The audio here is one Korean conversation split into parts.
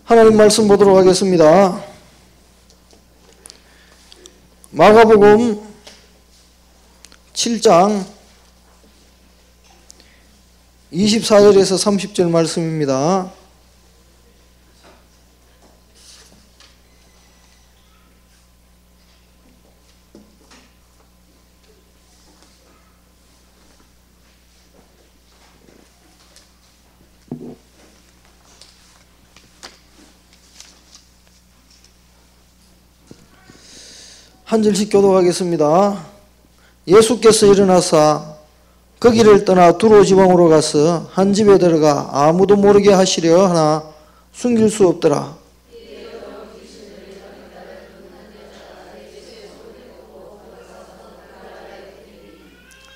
하나님 말씀 보도록 하겠습니다. 마가복음 7장 24절에서 30절 말씀입니다. 한 절씩 교독하겠습니다. 예수께서 일어나사 거기를 떠나 두로 지방으로 가서 한 집에 들어가 아무도 모르게 하시려 하나 숨길 수 없더라.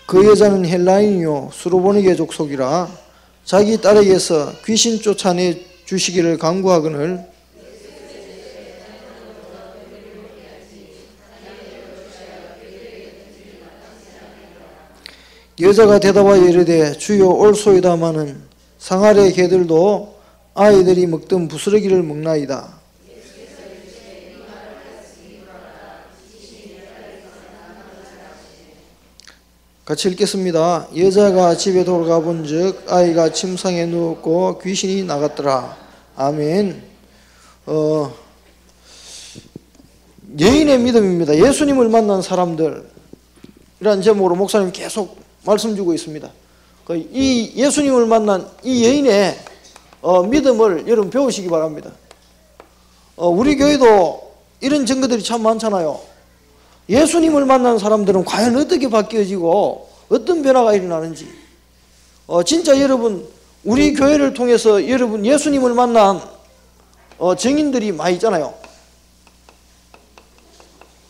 그 여자는 헬라인이요 수로보니게 족속이라 자기 딸에게서 귀신 쫓아내 주시기를 간구하거늘 여자가 대답하여 이르되 주여 옳소이다마는 상아래 개들도 아이들이 먹던 부스러기를 먹나이다. 같이 읽겠습니다. 여자가 집에 돌아가 본즉 아이가 침상에 누웠고 귀신이 나갔더라. 아멘. 여인의 믿음입니다. 예수님을 만난 사람들 이란 제목으로 목사님 계속 말씀 주고 있습니다. 이 예수님을 만난 이 여인의 믿음을 여러분 배우시기 바랍니다. 우리 교회도 이런 증거들이 참 많잖아요. 예수님을 만난 사람들은 과연 어떻게 바뀌어지고 어떤 변화가 일어나는지 진짜 여러분 우리 교회를 통해서 여러분 예수님을 만난 증인들이 많이 있잖아요.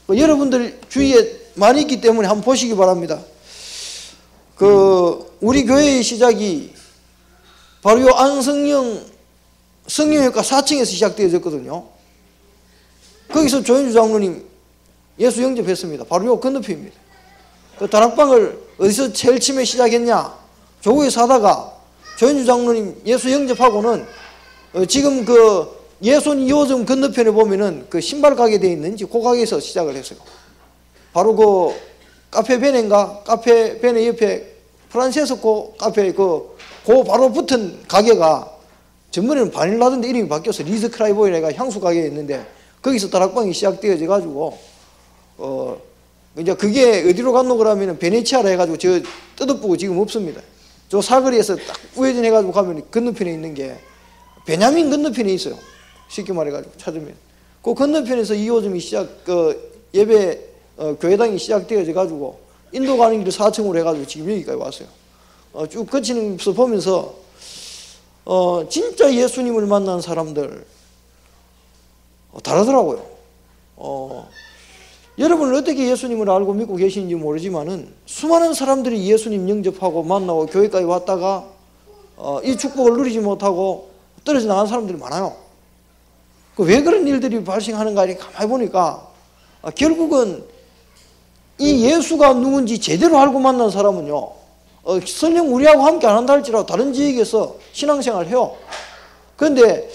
여러분들 주위에 많이 있기 때문에 한번 보시기 바랍니다. 우리 교회의 시작이 바로 요 안성령 성령외과 4층에서 시작되어졌거든요. 거기서 조현주 장로님 예수 영접했습니다. 바로 요 건너편입니다. 그 다락방을 어디서 제일 처음에 시작했냐? 조구에서 하다가 조현주 장로님 예수 영접하고는 지금 그 예손 2호점 건너편에 보면은 그 신발 가게 되어 있는지 그 가게에서 시작을 했어요. 바로 그 카페 베네인가? 카페 베네 옆에 프란세스코 카페 그 바로 붙은 가게가 전번에는 바닐라던데 이름이 바뀌어서 리즈 크라이보이가 향수 가게에 있는데 거기서 다락방이 시작되어져 가지고 이제 그게 어디로 갔노 그러면은 베네치아라 해가지고 저 뜯어보고 지금 없습니다. 저 사거리에서 딱 우회전 해가지고 가면 건너편에 있는 게 베냐민 건너편에 있어요. 쉽게 말해가지고 찾으면 그 건너편에서 2호점이 예배 교회당이 시작되어져 가지고 인도 가는 길을 4층으로 해가지고 지금 여기까지 왔어요. 쭉 거치면서 보면서 진짜 예수님을 만난 사람들 다르더라고요. 여러분은 어떻게 예수님을 알고 믿고 계시는지 모르지만은 수많은 사람들이 예수님 영접하고 만나고 교회까지 왔다가 이 축복을 누리지 못하고 떨어져 나간 사람들이 많아요. 왜 그런 일들이 발생하는가 가만히 보니까 결국은 이 예수가 누군지 제대로 알고 만난 사람은요 설령 우리하고 함께 안 한다 할지라도 다른 지역에서 신앙생활을 해요. 그런데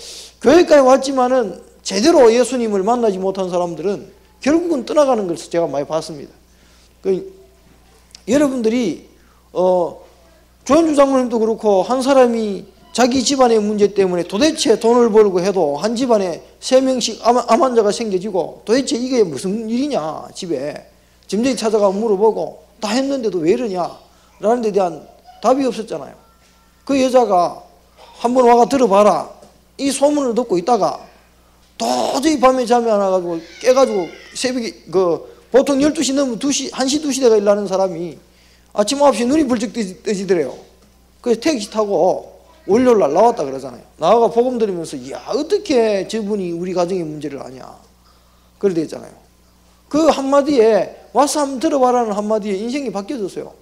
교회까지 왔지만은 제대로 예수님을 만나지 못한 사람들은 결국은 떠나가는 것을 제가 많이 봤습니다. 여러분들이 조현주 장로님도 그렇고 한 사람이 자기 집안의 문제 때문에 도대체 돈을 벌고 해도 한 집안에 3명씩 암 환자가 생겨지고 도대체 이게 무슨 일이냐 집에 점쟁이 찾아가 물어보고 다 했는데도 왜 이러냐 라는 데 대한 답이 없었잖아요. 그 여자가 한번 와가 들어봐라 이 소문을 듣고 있다가 도저히 밤에 잠이 안 와가지고 깨가지고 새벽에 보통 12시 넘으면 1시 2시 대가 일하는 사람이 아침 9시 눈이 벌쩍 뜨지더래요. 그래서 택시 타고 월요일날 나왔다 그러잖아요. 나와가 복음 들으면서 이야 어떻게 저분이 우리 가정의 문제를 아냐 그래 됐잖아요. 그 한마디에 와서 한번 들어봐라는 한마디에 인생이 바뀌어졌어요.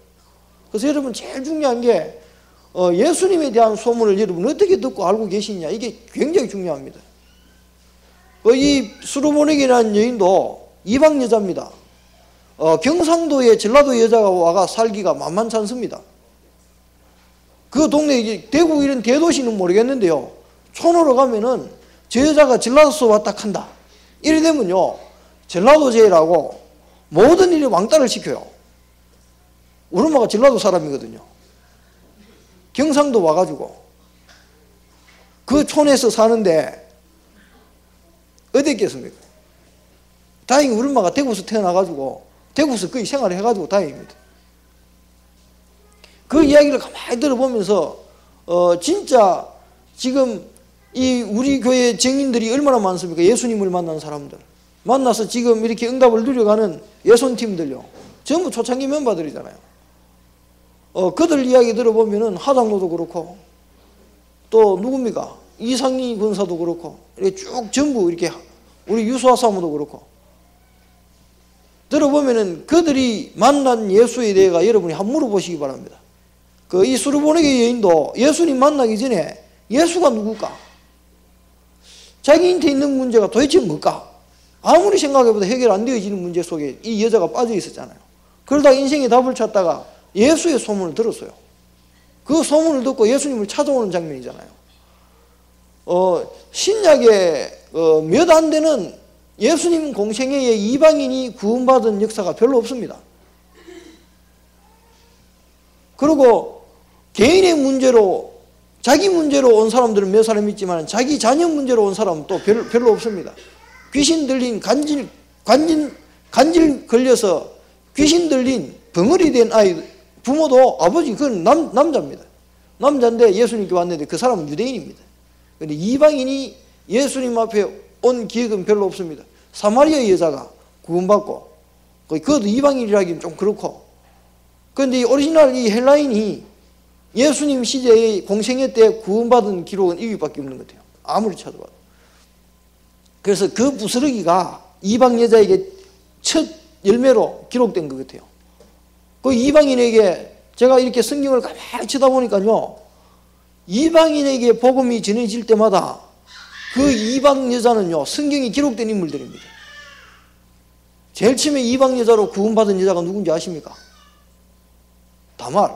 그래서 여러분 제일 중요한 게 예수님에 대한 소문을 여러분 어떻게 듣고 알고 계시냐 이게 굉장히 중요합니다. 이 수로보닉이라는 여인도 이방 여자입니다. 경상도에 전라도 여자가 와가 살기가 만만치 않습니다. 그 동네 대구 이런 대도시는 모르겠는데요. 촌으로 가면은 저 여자가 전라도서 왔다 한다. 이래 되면요, 전라도제라고 모든 일에 왕따를 시켜요. 우리 엄마가 전라도 사람이거든요. 경상도 와가지고 그 촌에서 사는데 어디 있겠습니까? 다행히 우리 엄마가 대구에서 태어나가지고 대구에서 거의 생활을 해가지고 다행입니다. 그 이야기를 가만히 들어보면서 진짜 지금 이 우리 교회 증인들이 얼마나 많습니까? 예수님을 만난 사람들 만나서 지금 이렇게 응답을 누려가는 예손팀들요, 전부 초창기 멤버들이잖아요. 그들 이야기 들어보면은 하장로도 그렇고 또 누굽니까? 이상희 권사도 그렇고 이렇게 쭉 전부 이렇게 우리 유수아 사모도 그렇고 들어보면은 그들이 만난 예수에 대해가 여러분이 한번 물어보시기 바랍니다. 이 수르보네게 여인도 예수님 만나기 전에 예수가 누굴까? 자기한테 있는 문제가 도대체 뭘까? 아무리 생각해봐도 해결 안 되어지는 문제 속에 이 여자가 빠져 있었잖아요. 그러다 인생의 답을 찾다가 예수의 소문을 들었어요. 그 소문을 듣고 예수님을 찾아오는 장면이잖아요. 신약에 몇 안 되는 예수님 공생애에 이방인이 구원받은 역사가 별로 없습니다. 그리고 개인의 문제로 자기 문제로 온 사람들은 몇 사람 있지만 자기 자녀 문제로 온 사람은 또 별로 없습니다. 귀신 들린 간질 걸려서 귀신 들린 벙어리 된 아이 부모도 아버지 그건 남자입니다. 남자인데 예수님께 왔는데 그 사람은 유대인입니다. 그런데 이방인이 예수님 앞에 온 기억은 별로 없습니다. 사마리아 여자가 구원받고 그것도 이방인이라기는 좀 그렇고, 그런데 오리지널 이 헬라인이 예수님 시대의 공생애 때 구원받은 기록은 여기밖에 없는 것 같아요. 아무리 찾아봐도. 그래서 그 부스러기가 이방 여자에게 첫 열매로 기록된 것 같아요. 그 이방인에게 제가 이렇게 성경을 가만히 쳐다보니까요, 이방인에게 복음이 전해질 때마다 그 이방 여자는요, 성경이 기록된 인물들입니다. 제일 처음에 이방 여자로 구원받은 여자가 누군지 아십니까? 다말.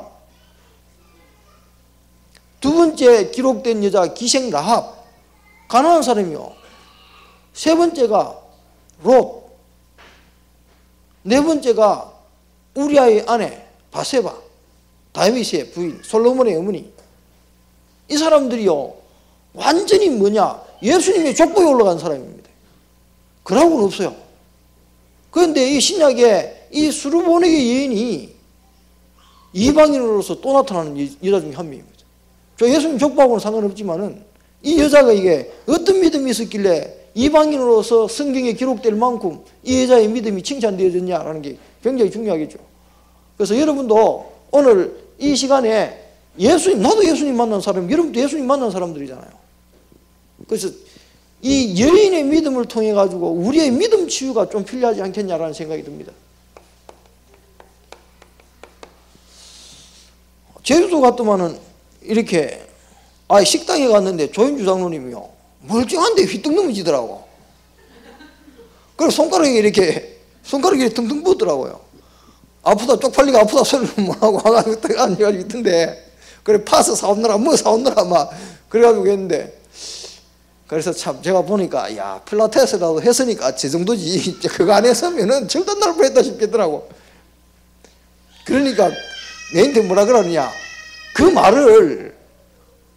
두 번째 기록된 여자 기생 라합, 가나안 사람이요. 세 번째가 롯. 네 번째가 우리아의 아내 바세바, 다윗의 부인, 솔로몬의 어머니. 이 사람들이요, 완전히 뭐냐, 예수님의 족보에 올라간 사람입니다. 그러고는 없어요. 그런데 이 신약에 이 수르보네게 여인이 이방인으로서 또 나타나는 여자 중에 한 명입니다. 저 예수님 족보하고는 상관없지만은 이 여자가 이게 어떤 믿음이 있었길래 이방인으로서 성경에 기록될 만큼 이 여자의 믿음이 칭찬되어졌냐라는 게 굉장히 중요하겠죠. 그래서 여러분도 오늘 이 시간에 나도 예수님 만난 사람, 여러분도 예수님 만난 사람들이잖아요. 그래서 이 여인의 믿음을 통해 가지고 우리의 믿음 치유가 좀 필요하지 않겠냐라는 생각이 듭니다. 제주도 갔더만은 이렇게 식당에 갔는데 조인주 장로님이요, 멀쩡한데 휘떡 넘어지더라고. 그리고 손가락이 텅텅 부었더라고요. 아프다, 쪽팔리가 아프다 소리를 뭐라고 와가지고 딱 앉아가지고 있던데, 그래 파스 사오느라 뭐 사오느라 막 그래가지고 했는데, 그래서 참 제가 보니까 야, 필라테스라도 했으니까 저 정도지 그거 안 했으면은 절단 날 뻔했다 싶겠더라고. 그러니까 내한테 뭐라 그러느냐, 그 말을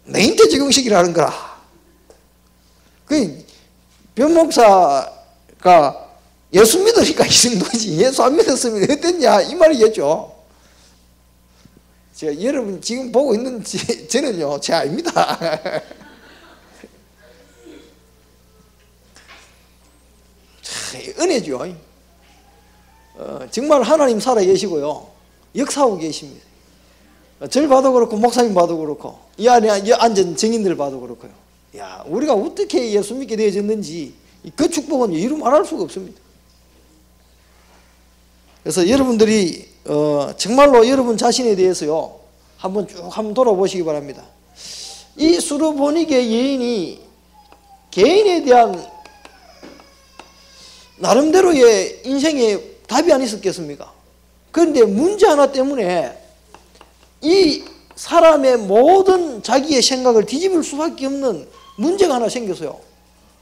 내한테 적용식이라는 거라. 그 변목사가 예수 믿으니까 이 정도지, 예수 안 믿었으면 어땠냐 이 말이겠죠. 제가 여러분 지금 보고 있는 저는요, 제 아닙니다. 은혜죠. 정말 하나님 살아 계시고요, 역사하고 계십니다. 절 봐도 그렇고 목사님 봐도 그렇고 이 안에 앉은 증인들 봐도 그렇고요. 야, 우리가 어떻게 예수 믿게 되어졌는지 그 축복은 이루 말할 수가 없습니다. 그래서 여러분들이 정말로 여러분 자신에 대해서요, 한번 돌아보시기 바랍니다. 이 수르보니게 여인이 개인에 대한 나름대로의 인생에 답이 안 있었겠습니까? 그런데 문제 하나 때문에 이 사람의 모든 자기의 생각을 뒤집을 수밖에 없는 문제가 하나 생겼어요.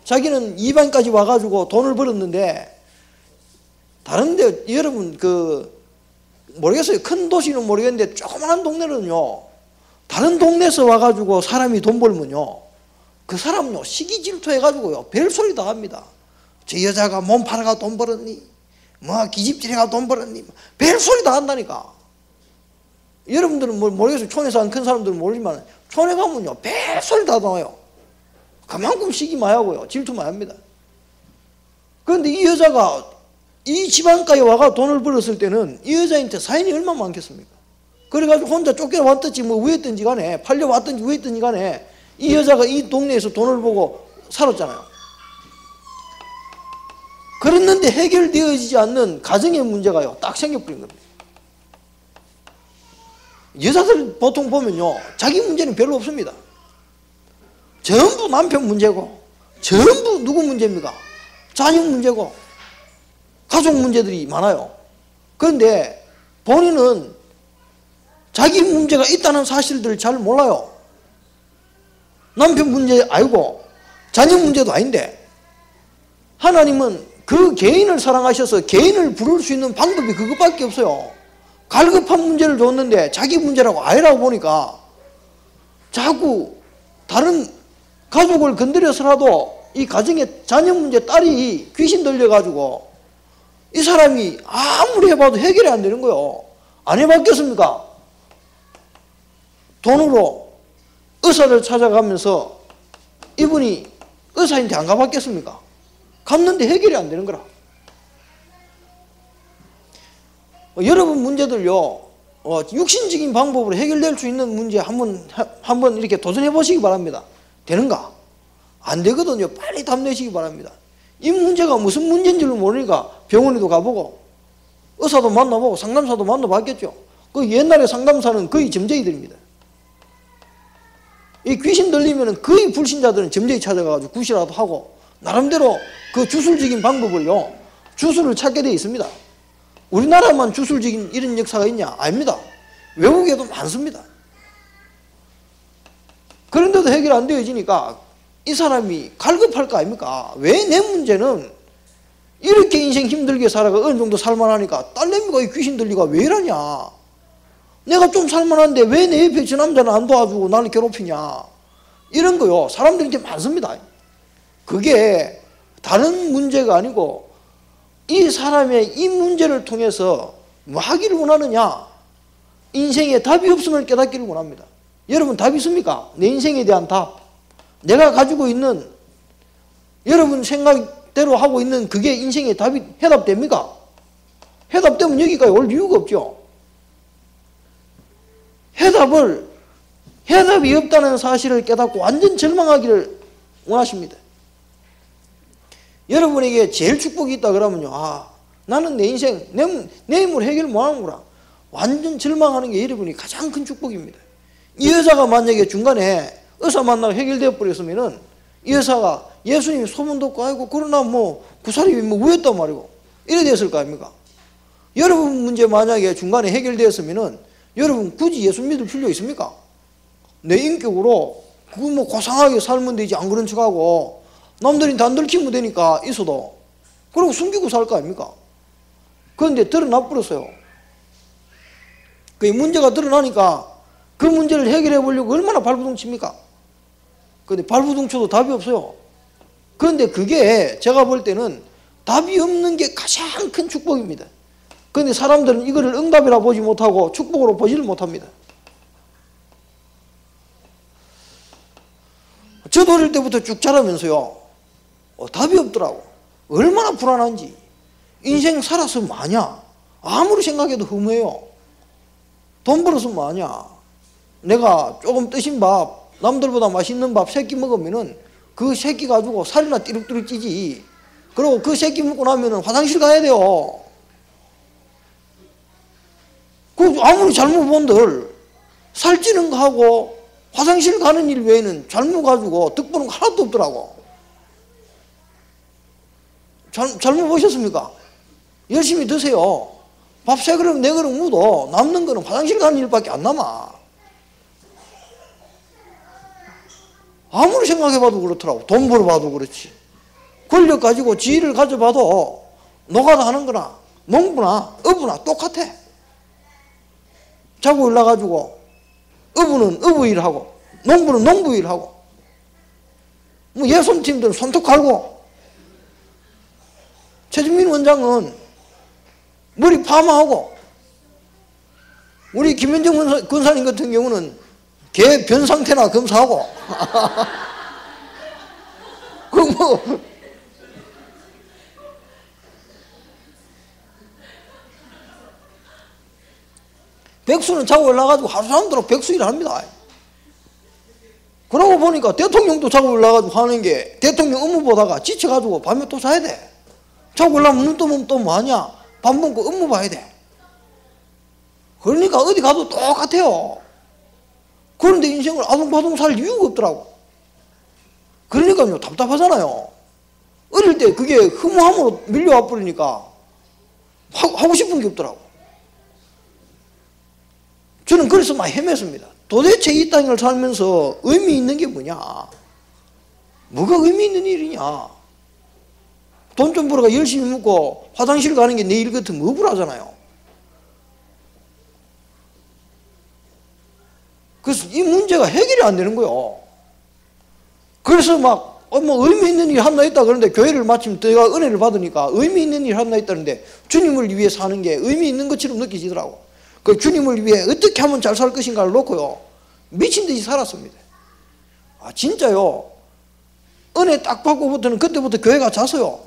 자기는 이방까지 와가지고 돈을 벌었는데, 다른데 여러분 모르겠어요. 큰 도시는 모르겠는데 조그마한 동네는요, 다른 동네에서 와가지고 사람이 돈 벌면요, 그 사람은요 시기 질투해가지고요 별소리 다 합니다. 저 여자가 몸 팔아가 돈 벌었니? 뭐 기집질해가 돈 벌었니? 별소리 다 한다니까. 여러분들은 모르겠어요. 촌에 사는 큰 사람들은 모르지만 촌에 가면요 별소리 다 나와요. 그만큼 시기 많이 하고요, 질투 많이 합니다. 그런데 이 여자가 이 지방까지 와가 돈을 벌었을 때는 이 여자한테 사연이 얼마나 많겠습니까? 그래가지고 혼자 쫓겨왔든지 뭐 우했든지 간에, 팔려왔든지 우했든지 간에 이 여자가 이 동네에서 돈을 보고 살았잖아요. 그랬는데 해결되어지지 않는 가정의 문제가요 딱 생겨버린 겁니다. 여자들 보통 보면요 자기 문제는 별로 없습니다. 전부 남편 문제고, 전부 누구 문제입니까? 자녀 문제고, 가족 문제들이 많아요. 그런데 본인은 자기 문제가 있다는 사실들을 잘 몰라요. 남편 문제 알고 자녀 문제도 아닌데, 하나님은 그 개인을 사랑하셔서 개인을 부를 수 있는 방법이 그것밖에 없어요. 갈급한 문제를 줬는데 자기 문제라고 아니라고 보니까 자꾸 다른 가족을 건드려서라도 이 가정의 자녀 문제, 딸이 귀신 들려가지고 이 사람이 아무리 해봐도 해결이 안 되는 거예요. 안 해봤겠습니까? 돈으로 의사를 찾아가면서 이분이 의사한테 안 가봤겠습니까? 갔는데 해결이 안 되는 거라. 여러분 문제들요 육신적인 방법으로 해결될 수 있는 문제 한번 이렇게 도전해 보시기 바랍니다. 되는가? 안 되거든요. 빨리 답 내시기 바랍니다. 이 문제가 무슨 문제인 줄 모르니까 병원에도 가보고 의사도 만나보고 상담사도 만나봤겠죠. 그 옛날에 상담사는 거의 점쟁이들입니다. 이 귀신 들리면 거의 불신자들은 점쟁이 찾아가가지고 굿이라도 하고 나름대로 그 주술적인 방법을요 주술을 찾게 되어 있습니다. 우리나라만 주술적인 이런 역사가 있냐? 아닙니다. 외국에도 많습니다. 그런데도 해결 안 되어지니까 이 사람이 갈급할 거 아닙니까? 왜 내 문제는 이렇게 인생 힘들게 살아가 어느 정도 살만하니까 딸내미가 이 귀신 들리가 왜 이러냐? 내가 좀 살만한데 왜 내 옆에 저 남자는 안 도와주고 나를 괴롭히냐? 이런 거요 사람들이 이제 많습니다. 그게 다른 문제가 아니고 이 사람의 이 문제를 통해서 뭐 하기를 원하느냐? 인생에 답이 없음을 깨닫기를 원합니다. 여러분 답이 있습니까? 내 인생에 대한 답. 내가 가지고 있는 여러분 생각대로 하고 있는 그게 인생의 답이 해답됩니까? 해답되면 여기까지 올 이유가 없죠. 해답이 없다는 사실을 깨닫고 완전 절망하기를 원하십니다. 여러분에게 제일 축복이 있다 그러면요 나는 내 인생 내 힘으로 해결 못하는구나 완전 절망하는 게 여러분이 가장 큰 축복입니다. 이 여자가 만약에 중간에 의사 만나고 해결되어 버렸으면은 이 여자가 예수님 소문 듣고 아이고 그러나 뭐 구사림이 뭐 우였단 말이고 이래 됐을 거 아닙니까? 여러분 문제 만약에 중간에 해결되었으면은 여러분 굳이 예수 믿을 필요 있습니까? 내 인격으로 그거 뭐 고상하게 살면 되지 안 그런 척하고 남들이 다 들키면 되니까 있어도 그러고 숨기고 살 거 아닙니까? 그런데 드러나 버렸어요. 그 문제가 드러나니까 그 문제를 해결해 보려고 얼마나 발부둥 칩니까? 그런데 발부둥 쳐도 답이 없어요. 그런데 그게 제가 볼 때는 답이 없는 게 가장 큰 축복입니다. 그런데 사람들은 이거를 응답이라 보지 못하고 축복으로 보지를 못합니다. 저도 어릴 때부터 쭉 자라면서요 답이 없더라고. 얼마나 불안한지. 인생 살아서 뭐하냐? 아무리 생각해도 허무해요. 돈 벌어서 뭐하냐? 내가 조금 뜨신 밥, 남들보다 맛있는 밥 3끼 먹으면은 그 3끼 가지고 살이나 띠룩띠룩 찌지. 그리고 그 3끼 먹고 나면은 화장실 가야 돼요. 그 아무리 잘못 본들 살찌는 거 하고 화장실 가는 일 외에는 잘못 가지고 득보는 거 하나도 없더라고. 잘못 보셨습니까? 열심히 드세요. 밥 3그릇 4그릇 묻어 남는 거는 화장실 가는 일밖에 안 남아. 아무리 생각해봐도 그렇더라고. 돈 벌어봐도 그렇지. 권력 가지고 지위를 가져봐도 노가다 하는 거나 농부나 어부나 똑같아. 자고 일어나가지고 어부는 어부 일하고 농부는 농부 일하고 뭐 예손팀들은 손톱 갈고 최진민 원장은 머리 파마하고 우리 김현정 군사님 같은 경우는 개 변 상태나 검사하고 그 뭐 백수는 자고 올라가지고 하루 종일 백수 일을 합니다. 그러고 보니까 대통령도 자고 올라가지고 하는 게 대통령 업무 보다가 지쳐가지고 밤에 또 자야 돼. 자고 올라면 눈 뜨면 또 뭐하냐? 밥 먹고 업무 봐야 돼. 그러니까 어디 가도 똑같아요. 그런데 인생을 아둥바둥 살 이유가 없더라고. 그러니까요, 답답하잖아요. 어릴 때 그게 허무함으로 밀려와 버리니까 하고 싶은 게 없더라고. 저는 그래서 많이 헤맸습니다. 도대체 이 땅을 살면서 의미 있는 게 뭐냐? 뭐가 의미 있는 일이냐? 돈 좀 벌어가 열심히 먹고 화장실 가는 게 내 일 같으면 억울하잖아요. 그래서 이 문제가 해결이 안 되는 거예요. 그래서 막 뭐 의미 있는 일 하나 있다 그러는데 교회를 마침 내가 은혜를 받으니까 의미 있는 일 하나 있다는데 주님을 위해 사는 게 의미 있는 것처럼 느껴지더라고. 그 주님을 위해 어떻게 하면 잘 살 것인가를 놓고요 미친 듯이 살았습니다. 아 진짜요. 은혜 딱 받고부터는 그때부터 교회 가 자서요.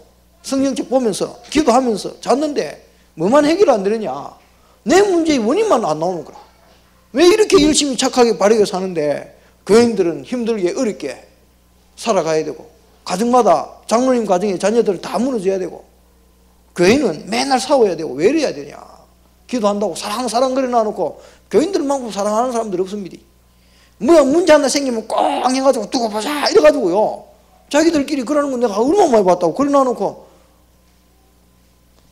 성경책 보면서 기도하면서 잤는데 뭐만 해결 안 되느냐. 내 문제의 원인만 안 나오는 거야. 왜 이렇게 열심히 착하게 바르게 사는데 교인들은 힘들게 어렵게 살아가야 되고 가정마다 장로님 가정에 자녀들은 다 무너져야 되고 교인은 맨날 싸워야 되고 왜 이래야 되냐. 기도한다고 사랑 그래 놔놓고 교인들만큼 사랑하는 사람들 없습니다. 뭐야 문제 하나 생기면 꽝 해가지고 두고 보자 이래가지고요 자기들끼리 그러는 건 내가 얼마나 많이 봤다고 그래 놔놓고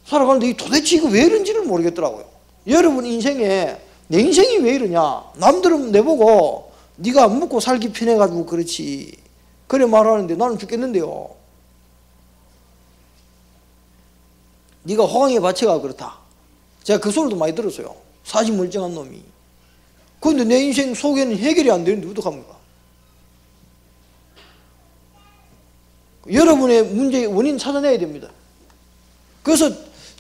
살아가는데 도대체 이거 왜 이런지를 모르겠더라고요. 여러분 인생에 내 인생이 왜 이러냐. 남들은 내보고 네가 먹고 살기 편해가지고 그렇지 그래 말하는데 나는 죽겠는데요. 네가 호강에 바쳐가 그렇다. 제가 그 소리도 많이 들었어요. 사지 멀쩡한 놈이. 그런데 내 인생 속에는 해결이 안 되는데 어떡합니까? 여러분의 문제의 원인 찾아내야 됩니다. 그래서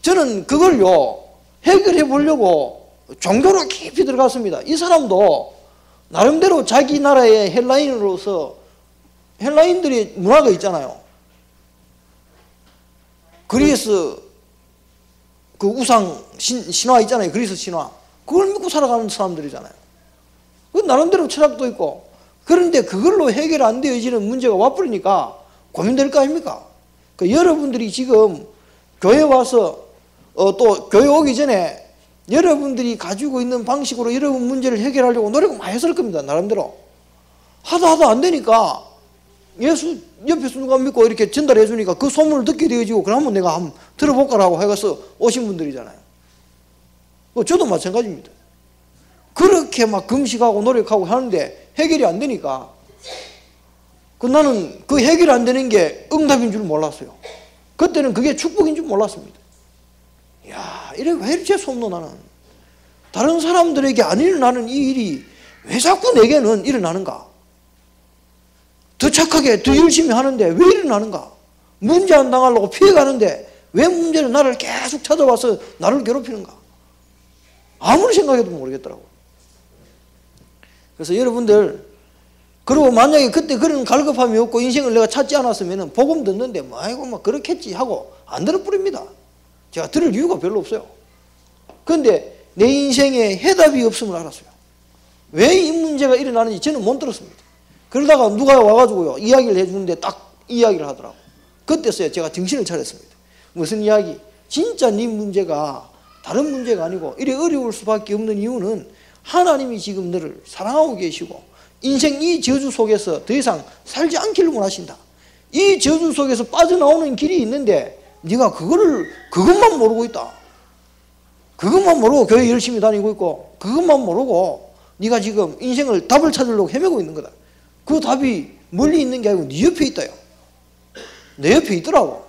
저는 그걸요 해결해 보려고 종교로 깊이 들어갔습니다. 이 사람도 나름대로 자기 나라의 헬라인으로서 헬라인들의 문화가 있잖아요. 그리스 그 우상 신화 있잖아요. 그리스 신화. 그걸 믿고 살아가는 사람들이잖아요. 그 나름대로 철학도 있고. 그런데 그걸로 해결 안 되어지는 문제가 와버리니까 고민될 거 아닙니까? 그러니까 여러분들이 지금 교회 와서 또 교회 오기 전에 여러분들이 가지고 있는 방식으로 여러분 문제를 해결하려고 노력을 많이 했을 겁니다. 나름대로. 하다 안 되니까 예수 옆에서 누가 믿고 이렇게 전달해 주니까 그 소문을 듣게 되어지고 그러면 내가 한번 들어볼까라고 해서 오신 분들이잖아요. 저도 마찬가지입니다. 그렇게 막 금식하고 노력하고 하는데 해결이 안 되니까 나는 그 해결 안 되는 게 응답인 줄 몰랐어요. 그때는 그게 축복인 줄 몰랐습니다. 이야, 왜 이렇게 속노 나는. 다른 사람들에게 안 일어나는 이 일이 왜 자꾸 내게는 일어나는가? 더 착하게 더 열심히 하는데 왜 일어나는가? 문제 안 당하려고 피해가는데 왜 문제는 나를 계속 찾아와서 나를 괴롭히는가? 아무리 생각해도 모르겠더라고. 그래서 여러분들 그리고 만약에 그때 그런 갈급함이 없고 인생을 내가 찾지 않았으면 복음 듣는데 아이고 뭐 그렇겠지 하고 안 들어버립니다. 제가 들을 이유가 별로 없어요. 그런데 내 인생에 해답이 없음을 알았어요. 왜 이 문제가 일어나는지 저는 못 들었습니다. 그러다가 누가 와가지고요 이야기를 해주는데 딱 이야기를 하더라고. 그때서야 제가 정신을 차렸습니다. 무슨 이야기? 진짜 네 문제가 다른 문제가 아니고 이래 어려울 수밖에 없는 이유는 하나님이 지금 너를 사랑하고 계시고 인생 이 저주 속에서 더 이상 살지 않기를 원하신다. 이 저주 속에서 빠져나오는 길이 있는데 네가 그것만 모르고 있다. 그것만 모르고 교회 열심히 다니고 있고 그것만 모르고 네가 지금 인생을 답을 찾으려고 헤매고 있는 거다. 그 답이 멀리 있는 게 아니고 네 옆에 있다요. 내 옆에 있더라고.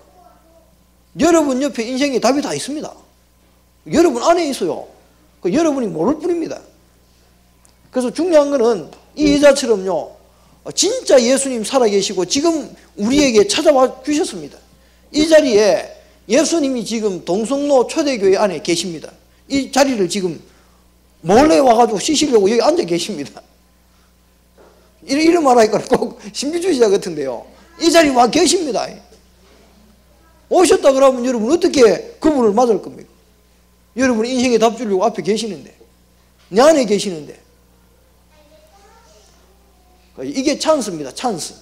여러분 옆에 인생의 답이 다 있습니다. 여러분 안에 있어요. 여러분이 모를 뿐입니다. 그래서 중요한 거는 이 여자처럼요, 진짜 예수님 살아계시고 지금 우리에게 찾아와 주셨습니다. 이 자리에 예수님이 지금 동성로 초대교회 안에 계십니다. 이 자리를 지금 몰래 와가지고 쉬시려고 여기 앉아 계십니다. 이런 말하니까 꼭 신비주의자 같은데요. 이 자리에 와 계십니다. 오셨다 그러면 여러분 어떻게 그분을 맞을 겁니까? 여러분 인생에 답 주려고 앞에 계시는데, 내 안에 계시는데. 이게 찬스입니다. 찬스.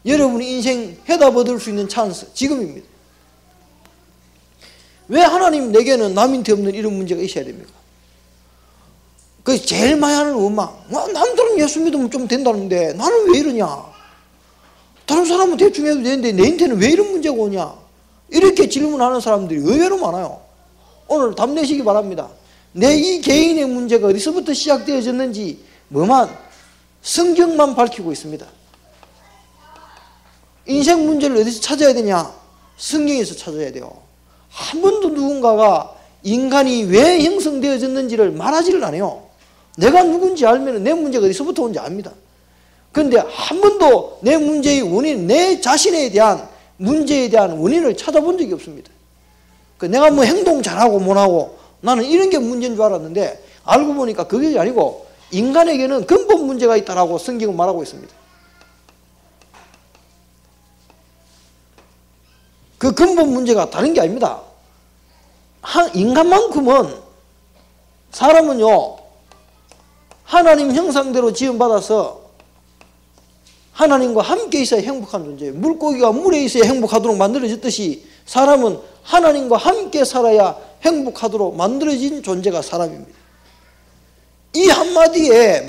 여러분이 인생 해답 얻을 수 있는 찬스, 지금입니다. 왜 하나님 내게는 남인테 없는 이런 문제가 있어야 됩니까? 그 제일 많이 하는 원망. 남들은 예수 믿으면 좀 된다는데 나는 왜 이러냐? 다른 사람은 대충 해도 되는데 내한테는 왜 이런 문제가 오냐? 이렇게 질문하는 사람들이 의외로 많아요. 오늘 답 내시기 바랍니다. 내 이 개인의 문제가 어디서부터 시작되어졌는지 성경만 밝히고 있습니다. 인생 문제를 어디서 찾아야 되냐? 성경에서 찾아야 돼요. 한 번도 누군가가 인간이 왜 형성되어졌는지를 말하지를 않아요. 내가 누군지 알면 내 문제가 어디서부터 온지 압니다. 그런데 한 번도 내 문제의 원인, 내 자신에 대한 문제에 대한 원인을 찾아본 적이 없습니다. 내가 뭐 행동 잘하고 못하고 나는 이런 게 문제인 줄 알았는데 알고 보니까 그게 아니고 인간에게는 근본 문제가 있다라고 성경은 말하고 있습니다. 그 근본 문제가 다른 게 아닙니다. 인간만큼은 사람은요, 하나님 형상대로 지음받아서 하나님과 함께 있어야 행복한 존재예요. 물고기가 물에 있어야 행복하도록 만들어졌듯이 사람은 하나님과 함께 살아야 행복하도록 만들어진 존재가 사람입니다. 이 한마디에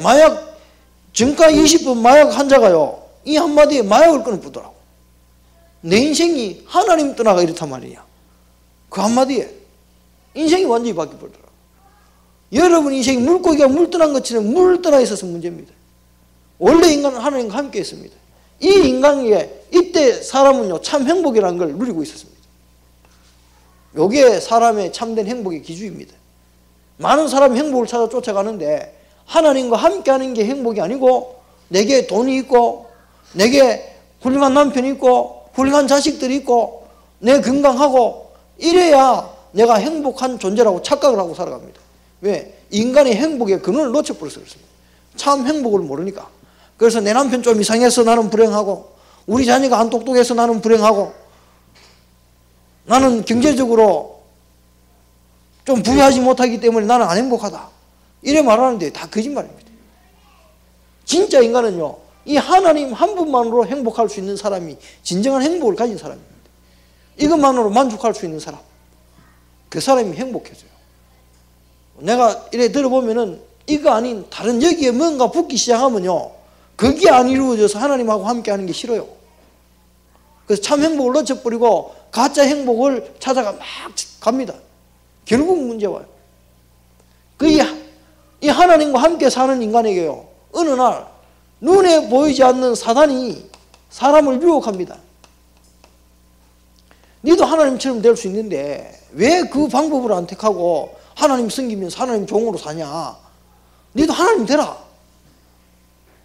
정가 20분 마약 환자가요, 이 한마디에 마약을 끊어보더라고. 내 인생이 하나님 떠나가 이렇단 말이야. 그 한마디에 인생이 완전히 바뀌어버리더라고. 여러분 인생이 물고기가 물 떠난 것처럼 물 떠나 있어서 문제입니다. 원래 인간은 하나님과 함께 했습니다. 이 인간에게 이때 사람은요, 참 행복이라는 걸 누리고 있었습니다. 이게 사람의 참된 행복의 기준입니다. 많은 사람이 행복을 찾아 쫓아가는데 하나님과 함께하는 게 행복이 아니고 내게 돈이 있고 내게 훌륭한 남편이 있고 훌륭한 자식들이 있고 내 건강하고 이래야 내가 행복한 존재라고 착각을 하고 살아갑니다. 왜? 인간의 행복의 근원을 놓쳐버려서 그렇습니다. 참 행복을 모르니까. 그래서 내 남편 좀 이상해서 나는 불행하고 우리 자녀가 안 똑똑해서 나는 불행하고 나는 경제적으로 좀 부유하지 못하기 때문에 나는 안 행복하다. 이래 말하는데 다 거짓말입니다. 진짜 인간은요, 이 하나님 한 분만으로 행복할 수 있는 사람이 진정한 행복을 가진 사람입니다. 이것만으로 만족할 수 있는 사람, 그 사람이 행복해져요. 내가 이래 들어보면은 이거 아닌 다른 여기에 뭔가 붙기 시작하면요, 그게 안 이루어져서 하나님하고 함께 하는 게 싫어요. 그래서 참 행복을 놓쳐버리고 가짜 행복을 찾아가 막 갑니다. 결국 문제 와요. 이 하나님과 함께 사는 인간에게요, 어느 날 눈에 보이지 않는 사단이 사람을 유혹합니다. 너도 하나님처럼 될 수 있는데 왜 그 방법을 안 택하고 하나님 섬기면서 하나님 종으로 사냐? 너도 하나님 되라.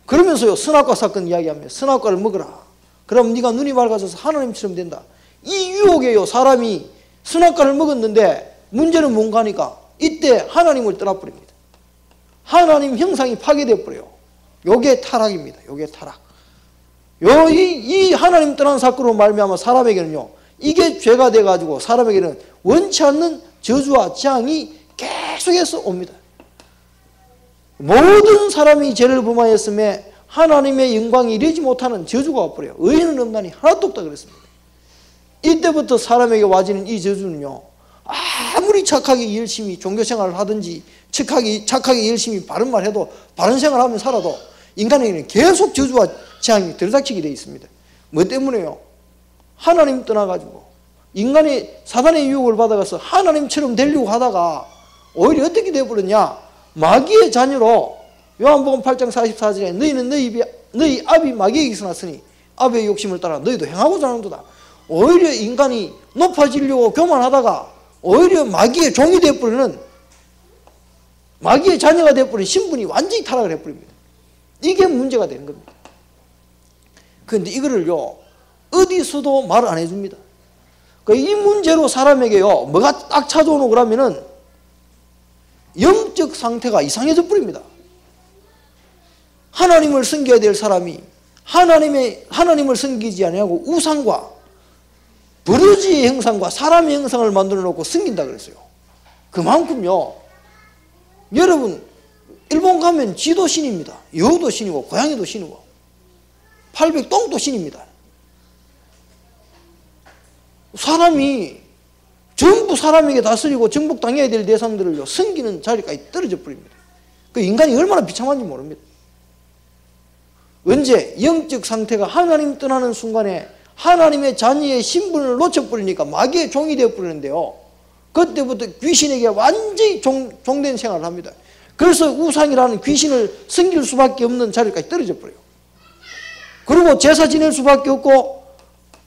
그러면서요, 선악과 사건 이야기하면 선악과를 먹어라. 그럼 네가 눈이 밝아져서 하나님처럼 된다. 이 유혹에요, 사람이 선악과를 먹었는데 문제는 뭔가 하니까 이때 하나님을 떠나버립니다. 하나님 형상이 파괴되어 버려요. 요게 타락입니다. 요게 타락. 이 하나님 떠난 사건으로 말미암아 사람에게는요, 이게 죄가 돼가지고 사람에게는 원치 않는 저주와 재앙이 계속해서 옵니다. 모든 사람이 죄를 범하였음에 하나님의 영광이 이르지 못하는 저주가 와버려요. 의인은 없나니 하나도 없다 그랬습니다. 이때부터 사람에게 와지는 이 저주는요, 아무리 착하게 열심히 종교생활을 하든지 착하게 열심히 바른 말 해도 바른 생활하면 살아도 인간에게는 계속 저주와 재앙이 들이닥치게 되어 있습니다. 뭐 때문에요? 하나님 떠나가지고 인간이 사단의 유혹을 받아가서 하나님처럼 되려고 하다가 오히려 어떻게 되어버렸냐? 마귀의 자녀로 요한복음 8장 44절에 너희는 너희 아비 마귀에게서 났으니 아베의 욕심을 따라 너희도 행하고자 하는도다. 오히려 인간이 높아지려고 교만하다가 오히려 마귀의 종이 되어버리는, 마귀의 자녀가 되어버린 신분이 완전히 타락을 해버립니다. 이게 문제가 되는 겁니다. 그런데 이거를요 어디서도 말 안 해줍니다. 이 문제로 사람에게요 뭐가 딱 찾아오는 거라면은 영적 상태가 이상해져 버립니다. 하나님을 섬겨야 될 사람이 하나님을 섬기지 아니하고 우상과 버러지의 형상과 사람의 형상을 만들어 놓고 섬긴다 그랬어요. 그만큼요 여러분 일본 가면 쥐도 신입니다. 여우도 신이고 고양이도 신이고 800똥도 신입니다. 사람이 전부 사람에게 다스리고 정복당해야 될 대상들을요 섬기는 자리까지 떨어져 버립니다. 그 인간이 얼마나 비참한지 모릅니다. 언제 영적 상태가 하나님 떠나는 순간에 하나님의 자녀의 신분을 놓쳐버리니까 마귀의 종이 되어버리는데요 그때부터 귀신에게 완전히 종된 생활을 합니다. 그래서 우상이라는 귀신을 섬길 수밖에 없는 자리까지 떨어져 버려요. 그리고 제사 지낼 수밖에 없고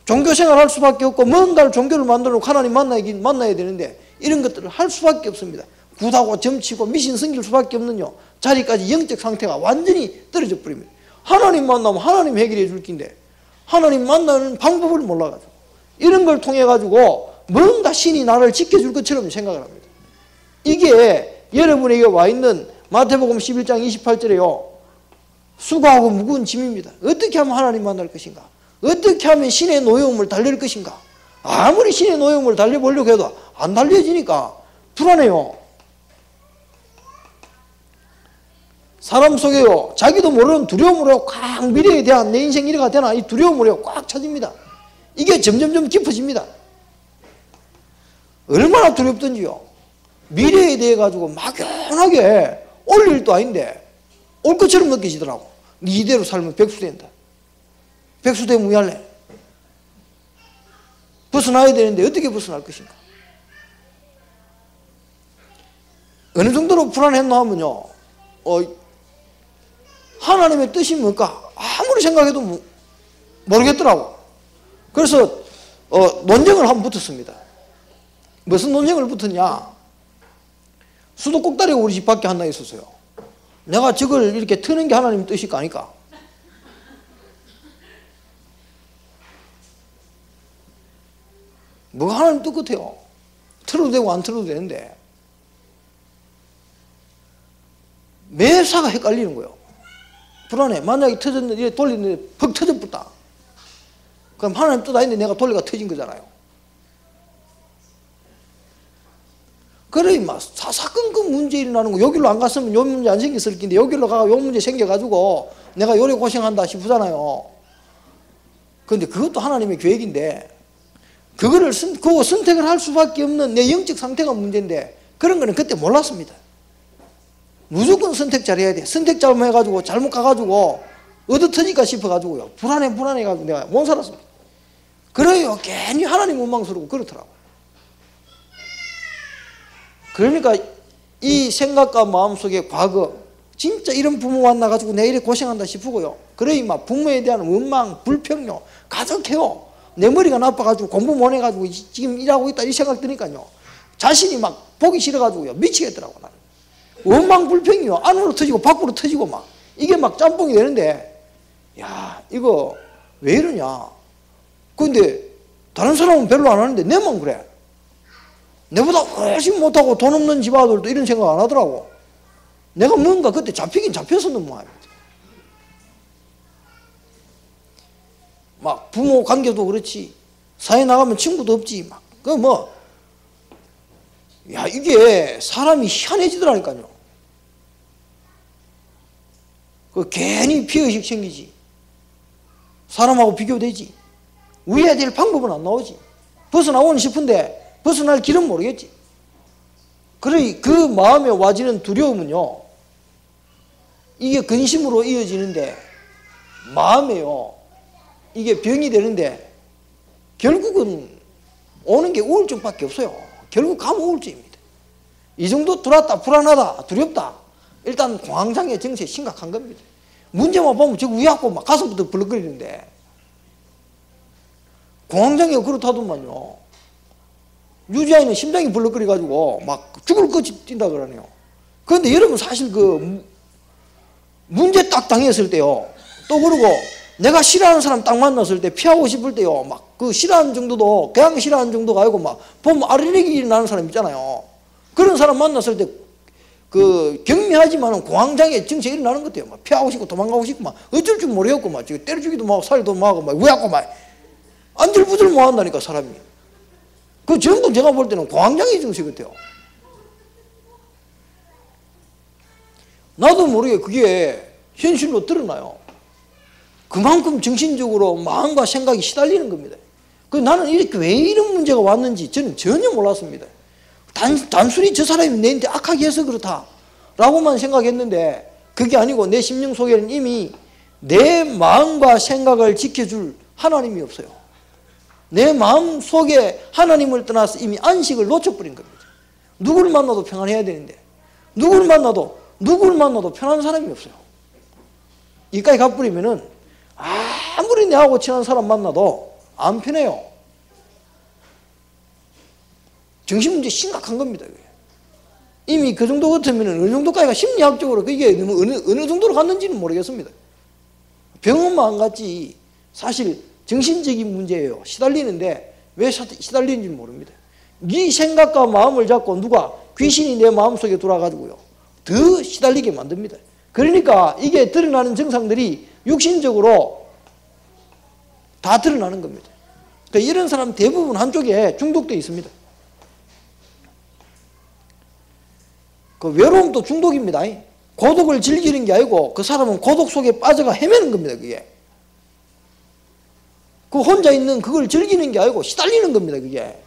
종교생활 할 수밖에 없고 뭔가를 종교를 만들어놓고 하나님 만나야 되는데 이런 것들을 할 수밖에 없습니다. 굿하고 점치고 미신 섬길 수밖에 없는 자리까지 영적 상태가 완전히 떨어져 버립니다. 하나님 만나면 하나님 해결해 줄 긴데 하나님 만나는 방법을 몰라가지고 이런 걸 통해 가지고 뭔가 신이 나를 지켜줄 것처럼 생각을 합니다. 이게 여러분에게 와 있는 마태복음 11장 28절에요 수고하고 무거운 짐입니다. 어떻게 하면 하나님 만날 것인가? 어떻게 하면 신의 노여움을 달랠 것인가? 아무리 신의 노여움을 달려보려고 해도 안 달려지니까 불안해요. 사람 속에요 자기도 모르는 두려움으로 꽉 미래에 대한 내 인생 이래가 되나 이 두려움으로 꽉 차집니다. 이게 점점점 깊어집니다. 얼마나 두렵던지요. 미래에 대해 가지고 막연하게 올 일도 아닌데 올 것처럼 느껴지더라고. 이대로 살면 백수된다. 백수되면 무할래. 벗어나야 되는데 어떻게 벗어날 것인가? 어느 정도로 불안했나 하면요 하나님의 뜻이 뭘까? 아무리 생각해도 모르겠더라고. 그래서 논쟁을 한번 붙었습니다. 무슨 논쟁을 붙었냐? 수도 꼭다리가 우리 집 밖에 하나 있었어요. 내가 저걸 이렇게 트는 게 하나님 뜻일까 아닐까? 뭐가 하나님 뜻 같아요? 틀어도 되고 안 틀어도 되는데 매사가 헷갈리는 거예요. 불안해. 만약에 터졌는데 돌리는데 퍽 터져버렸다. 그럼 하나님 뜻 아닌데 내가 돌리가 터진 거잖아요. 그래 막 사사건건 문제 일어나는 거. 여기로 안 갔으면 요 문제 안 생겼을 텐데 여기로 가가 요 문제 생겨가지고 내가 요래 고생한다 싶잖아요. 그런데 그것도 하나님의 계획인데 그거 선택을 할 수밖에 없는 내 영적 상태가 문제인데 그런 거는 그때 몰랐습니다. 무조건 선택 잘해야 돼. 선택 잘못해가지고 잘못 가가지고 얻어터질까 싶어가지고요 불안해가지고 내가 못 살았습니다. 그래요 괜히 하나님 원망스럽고 그렇더라고. 그러니까 이 생각과 마음속에 과거 진짜 이런 부모 만나가지고 내가 이렇게 고생한다 싶고요 그래 막 부모에 대한 원망 불평요 가득해요. 내 머리가 나빠가지고 공부 못 해가지고 지금 일하고 있다 이 생각 드니까요 자신이 막 보기 싫어가지고요 미치겠더라고. 나는 원망 불평이요 안으로 터지고 밖으로 터지고 막 이게 막 짬뽕이 되는데 야 이거 왜 이러냐. 근데 다른 사람은 별로 안 하는데 내만 그래. 내보다 훨씬 못하고 돈 없는 집 아들도 이런 생각 안 하더라고. 내가 뭔가 그때 잡히긴 잡혔었는 모양입니다. 막 부모 관계도 그렇지 사회 나가면 친구도 없지 막 그 뭐 야 이게 사람이 희한해지더라니까요. 그 괜히 피해의식 생기지. 사람하고 비교되지. 위해야 될 방법은 안 나오지. 벗어나고는 싶은데 벗어날 길은 모르겠지. 그래 그 마음에 와지는 두려움은요 이게 근심으로 이어지는데 마음에요 이게 병이 되는데 결국은 오는 게 우울증밖에 없어요. 결국 가면 우울증입니다. 이 정도 들어왔다 불안하다 두렵다 일단 공황장애 증세 심각한 겁니다. 문제만 보면 저 위아고 막 가슴부터 벌렁거리는데 공황장애가 그렇다더만요. 유지아이는 심장이 벌렁거려가지고 막 죽을 것 같이 뛴다 그러네요. 그런데 여러분 사실 그 문제 딱 당했을 때요. 또 그러고 내가 싫어하는 사람 딱 만났을 때 피하고 싶을 때요. 막 그 싫어하는 정도도 그냥 싫어하는 정도가 아니고 막 보면 아르레기 나는 사람 있잖아요. 그런 사람 만났을 때 그 경미하지만은 공황장애 증세가 일어나는 것 같아요. 막 피하고 싶고 도망가고 싶고 막 어쩔 줄 모르겠고 막 지금 때려주기도 막 살도 막 왜 하고 막 안절부절 못 한다니까 사람이. 그 전부 제가 볼 때는 공황장애 증세 같아요. 나도 모르게 그게 현실로 드러나요. 그만큼 정신적으로 마음과 생각이 시달리는 겁니다. 그 나는 이렇게 왜 이런 문제가 왔는지 저는 전혀 몰랐습니다. 단순히 저 사람이 내한테 악하게 해서 그렇다라고만 생각했는데 그게 아니고 내 심령 속에는 이미 내 마음과 생각을 지켜줄 하나님이 없어요. 내 마음 속에 하나님을 떠나서 이미 안식을 놓쳐버린 겁니다. 누구를 만나도 평안해야 되는데 누구를 만나도 편한 사람이 없어요. 이까지 가버리면은 아무리 내하고 친한 사람 만나도 안 편해요. 정신문제 심각한 겁니다. 이미 그 정도 같으면 어느 정도까지가 심리학적으로 그게 어느 정도로 갔는지는 모르겠습니다. 병원만 안 갔지 사실 정신적인 문제예요. 시달리는데 왜 시달리는지는 모릅니다. 네 생각과 마음을 잡고 누가 귀신이 내 마음속에 들어와가지고요 더 시달리게 만듭니다. 그러니까 이게 드러나는 증상들이 육신적으로 다 드러나는 겁니다. 그러니까 이런 사람 대부분 한쪽에 중독되어 있습니다. 그 외로움도 중독입니다. 고독을 즐기는 게 아니고 그 사람은 고독 속에 빠져가 헤매는 겁니다. 그게. 그 혼자 있는 그걸 즐기는 게 아니고 시달리는 겁니다. 그게.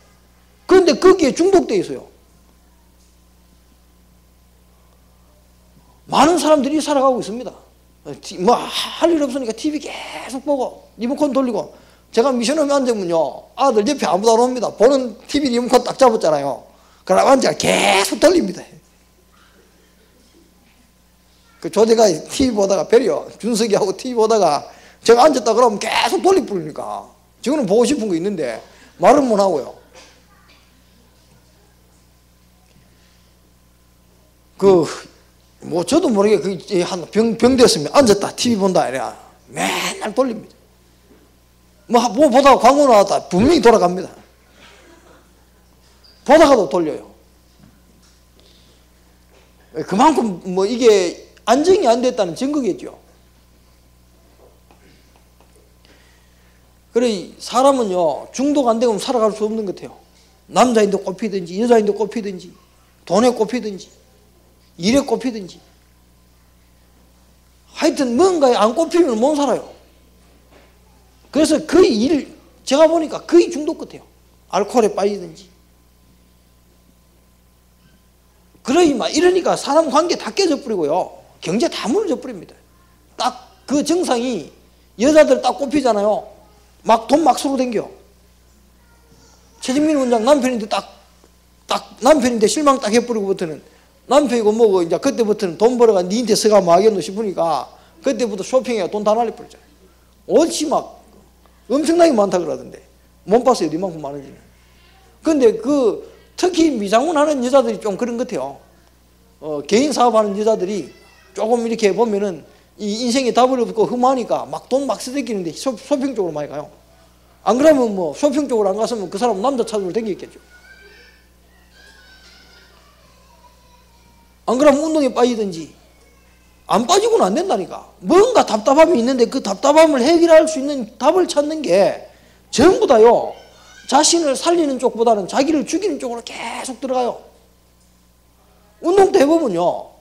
그런데 거기에 중독되어 있어요. 많은 사람들이 살아가고 있습니다. 뭐 할 일 없으니까 TV 계속 보고 리모컨 돌리고 제가 미션홈에 앉으면요 아들 옆에 아무도 안 옵니다. 보는 TV 리모컨 딱 잡았잖아요. 그러고 앉아 계속 돌립니다. 그 조대가 TV 보다가 배려 준석이하고 TV 보다가 제가 앉았다 그러면 계속 돌리 부르니까 저거는 보고 싶은 거 있는데 말은 못 하고요. 뭐 저도 모르게 병 됐으면 앉았다 TV 본다 이래 맨날 돌립니다. 뭐 보다가 광고 나왔다 분명히 돌아갑니다. 보다가도 돌려요. 그만큼 뭐 이게 안정이 안 됐다는 증거겠죠. 그래 사람은요 중독 안 되면 살아갈 수 없는 것 같아요. 남자인데 꼽히든지 여자인데 꼽히든지 돈에 꼽히든지 일에 꼽히든지 하여튼 뭔가에 안 꼽히면 못 살아요. 그래서 거의 제가 보니까 거의 중독 같아요. 알코올에 빠지든지 이러니까 사람 관계 다 깨져 버리고요 경제 다 무너져 버립니다. 딱 그 증상이 여자들 딱 꼽히잖아요. 막 돈 막 쓰고 댕겨. 최진민 원장 남편인데 남편인데 실망 딱 해버리고부터는 남편이고 뭐고 이제 그때부터는 돈 벌어가 니한테 써가 뭐 하겠노 싶으니까 그때부터 쇼핑에 돈 다 날려버리잖아요. 옷이 막 엄청나게 많다 그러던데 못 봤어요 이만큼 많은지는. 근데 특히 미장원 하는 여자들이 좀 그런 것 같아요. 개인 사업하는 여자들이 조금 이렇게 보면은 이 인생에 답을 없고 흠하니까 막 돈 막 쓰대끼는데 쇼핑 쪽으로 많이 가요. 안 그러면 뭐 쇼핑 쪽으로 안 갔으면 그 사람은 남자 찾으러 다녔겠죠. 안 그러면 운동에 빠지든지 안 빠지고는 안 된다니까. 뭔가 답답함이 있는데 그 답답함을 해결할 수 있는 답을 찾는 게 전부 다요 자신을 살리는 쪽보다는 자기를 죽이는 쪽으로 계속 들어가요. 운동 때 해보면요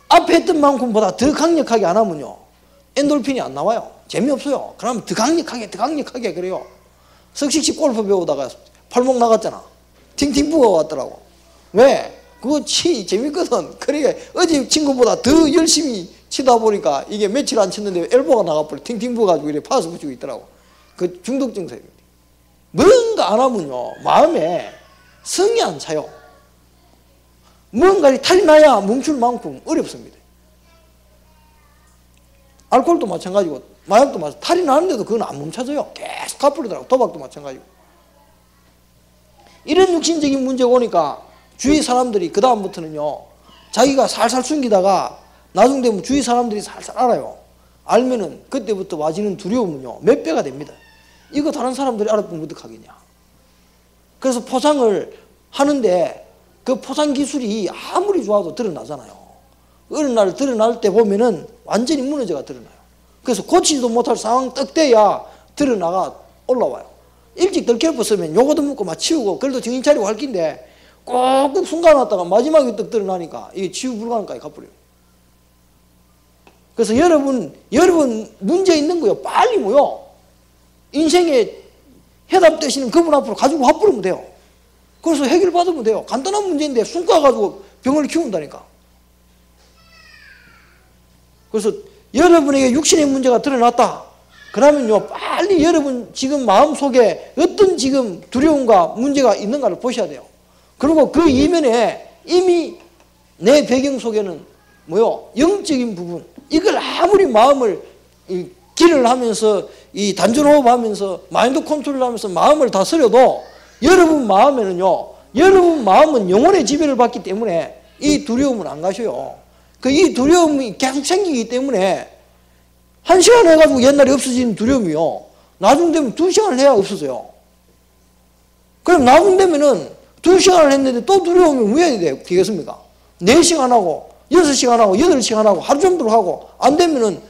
앞에 했던 만큼보다 더 강력하게 안 하면요 엔돌핀이 안 나와요. 재미없어요. 그러면 더 강력하게 그래요. 석식씨 골프 배우다가 팔목 나갔잖아. 팅팅 부어왔더라고. 왜? 그거 재밌거든. 그러니까 어제 친구보다 더 열심히 치다 보니까 이게 며칠 안 쳤는데 엘보가 나가버려. 팅팅 부어가지고 이렇게 파스 붙이고 있더라고. 그 중독 증세입니다. 뭔가 안 하면요 마음에 성이 안 차요. 뭔가를 탈나야 멈출 만큼 어렵습니다. 알코올도 마찬가지고 마약도 마찬가지고 탈이 나는데도 그건 안 멈춰져요. 계속 갚으려더라고. 도박도 마찬가지고. 이런 육신적인 문제가 오니까 주위 사람들이 그 다음부터는요, 자기가 살살 숨기다가 나중 되면 주위 사람들이 살살 알아요. 알면은 그때부터 와지는 두려움은요 몇 배가 됩니다. 이거 다른 사람들이 알아보면 어떡하겠냐. 그래서 포상을 하는데 그 포상 기술이 아무리 좋아도 드러나잖아요. 어느 날 드러날 때 보면은 완전히 무너져가 드러나요. 그래서 고치지도 못할 상황 딱 돼야 드러나가 올라와요. 일찍 들켜봤으면 요거도 묻고 막 치우고 그래도 정신 차리고 할 긴데 꼭꼭 숨겨놨다가 마지막에 딱 드러나니까 이게 치유 불가능까지 가버려요. 그래서 여러분 문제 있는 거요 빨리 뭐요 인생에 해답되시는 그분 앞으로 가지고 와버리면 돼요. 그래서 해결받으면 돼요. 간단한 문제인데 숨가 가지고 병을 키운다니까. 그래서 여러분에게 육신의 문제가 드러났다 그러면요 빨리 여러분 지금 마음속에 어떤 지금 두려움과 문제가 있는가를 보셔야 돼요. 그리고 그 이면에 이미 내 배경 속에는 뭐요 영적인 부분, 이걸 아무리 마음을 길을 하면서 이 단전호흡하면서 마인드 컨트롤하면서 마음을 다스려도 여러분 마음에는요, 여러분 마음은 영혼의 지배를 받기 때문에 이 두려움은 안 가셔요. 그 이 두려움이 계속 생기기 때문에 1시간 해가지고 옛날에 없어진 두려움이요 나중 되면 2시간을 해야 없어져요. 그럼 나중 되면은 2시간을 했는데 또 두려움이 왜 되겠습니까? 4시간 하고 6시간 하고 8시간 하고 하루 종일 하고 안 되면은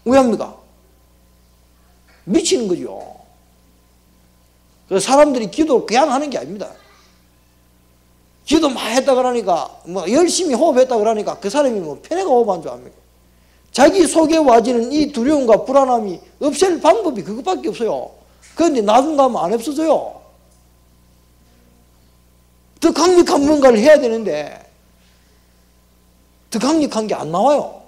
왜 합니까? 미치는 거죠. 그래서 사람들이 기도 그냥 하는 게 아닙니다. 기도 많이 했다 그러니까 뭐 열심히 호흡했다 그러니까 그 사람이 뭐 편애가 호흡한 줄 압니까? 자기 속에 와지는 이 두려움과 불안함이 없앨 방법이 그것밖에 없어요. 그런데 나중 가면 안 없어져요. 더 강력한 뭔가를 해야 되는데 더 강력한 게 안 나와요.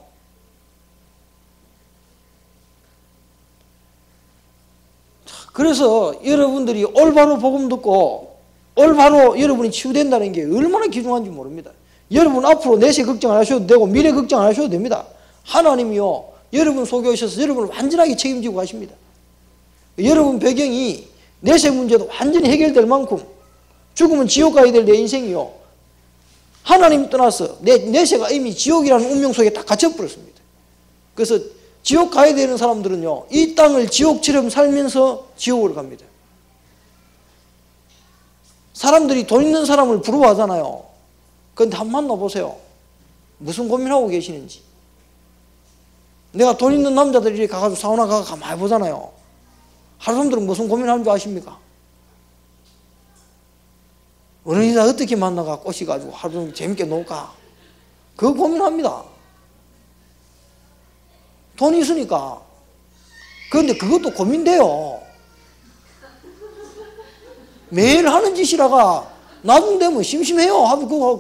그래서 여러분들이 올바로 복음 듣고 올바로 여러분이 치유된다는 게 얼마나 귀중한지 모릅니다. 여러분 앞으로 내세 걱정 안 하셔도 되고 미래 걱정 안 하셔도 됩니다. 하나님이요 여러분 속에 오셔서 여러분을 완전하게 책임지고 가십니다. 여러분 배경이 내세 문제도 완전히 해결될 만큼 죽으면 지옥 가야 될 내 인생이요 하나님 떠나서 내세가 이미 지옥이라는 운명 속에 딱 갇혀버렸습니다. 그래서 지옥 가야 되는 사람들은요 이 땅을 지옥처럼 살면서 지옥으로 갑니다. 사람들이 돈 있는 사람을 부러워하잖아요. 그런데 한번 만나보세요. 무슨 고민하고 계시는지. 내가 돈 있는 남자들이 가가지고 사우나 가서 가만히 보잖아요. 하루 종일 무슨 고민하는 줄 아십니까? 어느 여자 어떻게 만나가 꼬시가지고 하루 종일 재밌게 놀까? 그거 고민합니다. 돈이 있으니까. 그런데 그것도 고민돼요. 매일 하는 짓이라가 나중 되면 심심해요.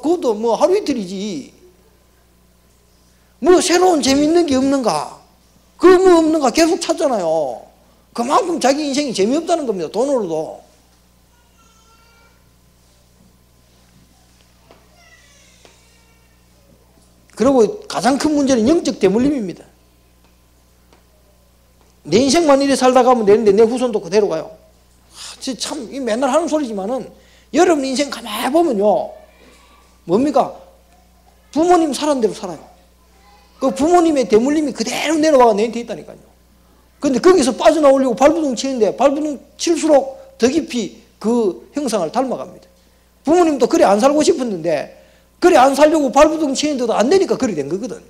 그것도 뭐 하루 이틀이지. 뭐 새로운 재밌는 게 없는가? 그 뭐 없는가 계속 찾잖아요. 그만큼 자기 인생이 재미없다는 겁니다. 돈으로도. 그리고 가장 큰 문제는 영적 대물림입니다. 내 인생만 이래 살다 가면 되는데 내 후손도 그대로 가요. 참 맨날 하는 소리지만은 여러분 인생 가만히 보면요 뭡니까? 부모님 살은 대로 살아요. 그 부모님의 대물림이 그대로 내려와가 내한테 있다니까요. 근데 거기서 빠져나오려고 발부둥 치는데 발부둥 칠수록 더 깊이 그 형상을 닮아갑니다. 부모님도 그래 안 살고 싶었는데 그래 안 살려고 발부둥 치는데도 안 되니까 그래 된 거거든.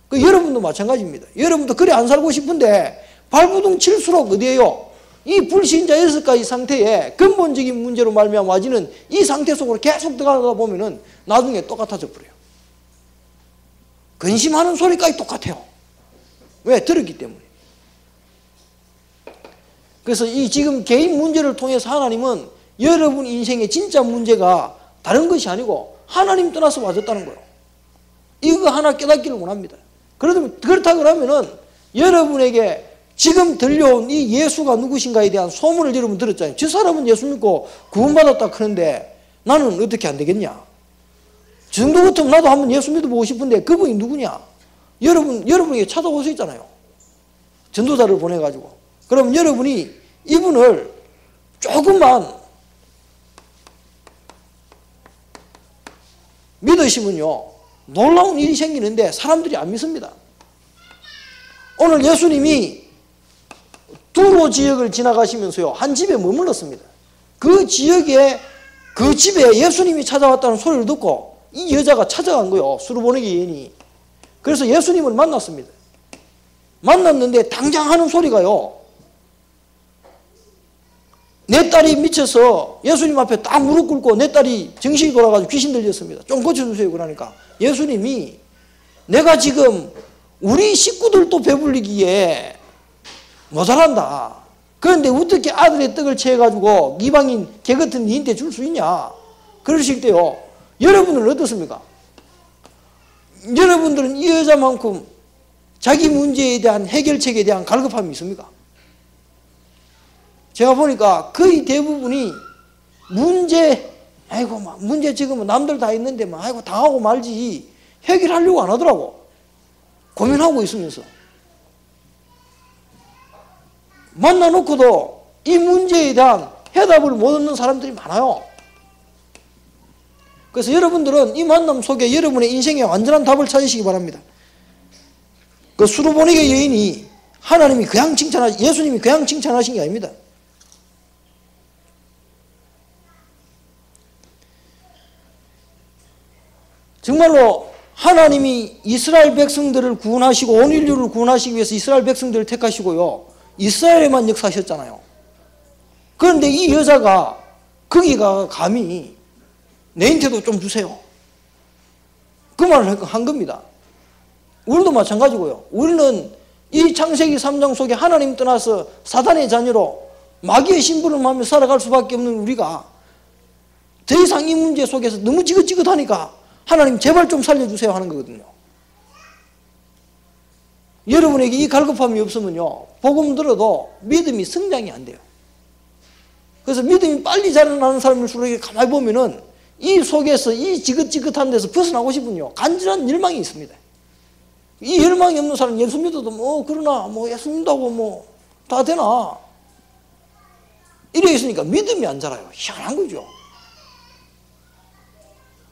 그 여러분도 마찬가지입니다. 여러분도 그래 안 살고 싶은데 발부둥 칠수록 어디에요? 이 불신자 6가지 상태에 근본적인 문제로 말미암아 와지는 이 상태 속으로 계속 들어가다 보면은 나중에 똑같아져 버려요. 근심하는 소리까지 똑같아요. 왜? 들었기 때문에. 그래서 이 지금 개인 문제를 통해서 하나님은 여러분 인생의 진짜 문제가 다른 것이 아니고 하나님 떠나서 와졌다는 거예요. 이거 하나 깨닫기를 원합니다. 그렇다 그러면은 여러분에게 지금 들려온 이 예수가 누구신가에 대한 소문을 여러분 들었잖아요. 저 사람은 예수 믿고 구원받았다 그러는데 나는 어떻게 안 되겠냐? 저 정도 같으면 나도 한번 예수 믿어보고 싶은데 그분이 누구냐? 여러분에게 찾아올 수 있잖아요. 전도자를 보내가지고. 그럼 여러분이 이분을 조금만 믿으시면요, 놀라운 일이 생기는데 사람들이 안 믿습니다. 오늘 예수님이 두로 지역을 지나가시면서요, 한 집에 머물렀습니다. 그 지역에, 그 집에 예수님이 찾아왔다는 소리를 듣고 이 여자가 찾아간 거예요. 수르보니게 여인이. 그래서 예수님을 만났습니다. 만났는데 당장 하는 소리가요, 내 딸이 미쳐서 예수님 앞에 딱 무릎 꿇고 내 딸이 정신이 돌아가지고 귀신 들렸습니다. 좀 고쳐주세요. 그러니까 예수님이 내가 지금 우리 식구들도 배불리기에 모자란다. 그런데 어떻게 아들의 떡을 채워가지고 이방인 개 같은 니한테 줄 수 있냐. 그러실 때요, 여러분은 어떻습니까? 여러분들은 이 여자만큼 자기 문제에 대한 해결책에 대한 갈급함이 있습니까? 제가 보니까 거의 대부분이 아이고, 문제 지금 남들 다 있는데, 아이고, 당하고 말지, 해결하려고 안 하더라고. 고민하고 있으면서. 만나놓고도 이 문제에 대한 해답을 못 얻는 사람들이 많아요. 그래서 여러분들은 이 만남 속에 여러분의 인생에 완전한 답을 찾으시기 바랍니다. 그 수르보니게 여인이 하나님이 그냥 예수님이 그냥 칭찬하신 게 아닙니다. 정말로 하나님이 이스라엘 백성들을 구원하시고 온 인류를 구원하시기 위해서 이스라엘 백성들을 택하시고요, 이스라엘에만 역사하셨잖아요. 그런데 이 여자가 거기가 감히 내한테도 좀 주세요, 그 말을 한 겁니다. 우리도 마찬가지고요. 우리는 이 창세기 3장 속에 하나님 떠나서 사단의 자녀로 마귀의 신분을 하며 살아갈 수밖에 없는 우리가 더 이상 이 문제 속에서 너무 지긋지긋하니까 하나님 제발 좀 살려주세요 하는 거거든요. 여러분에게 이 갈급함이 없으면요, 복음 들어도 믿음이 성장이 안 돼요. 그래서 믿음이 빨리 자라나는 사람일수록 가만히 보면은 이 속에서 이 지긋지긋한 데서 벗어나고 싶은요, 간절한 열망이 있습니다. 이 열망이 없는 사람은 예수 믿어도 그러나 예수 믿다고 다 되나 이래 있으니까 믿음이 안 자라요. 희한한 거죠.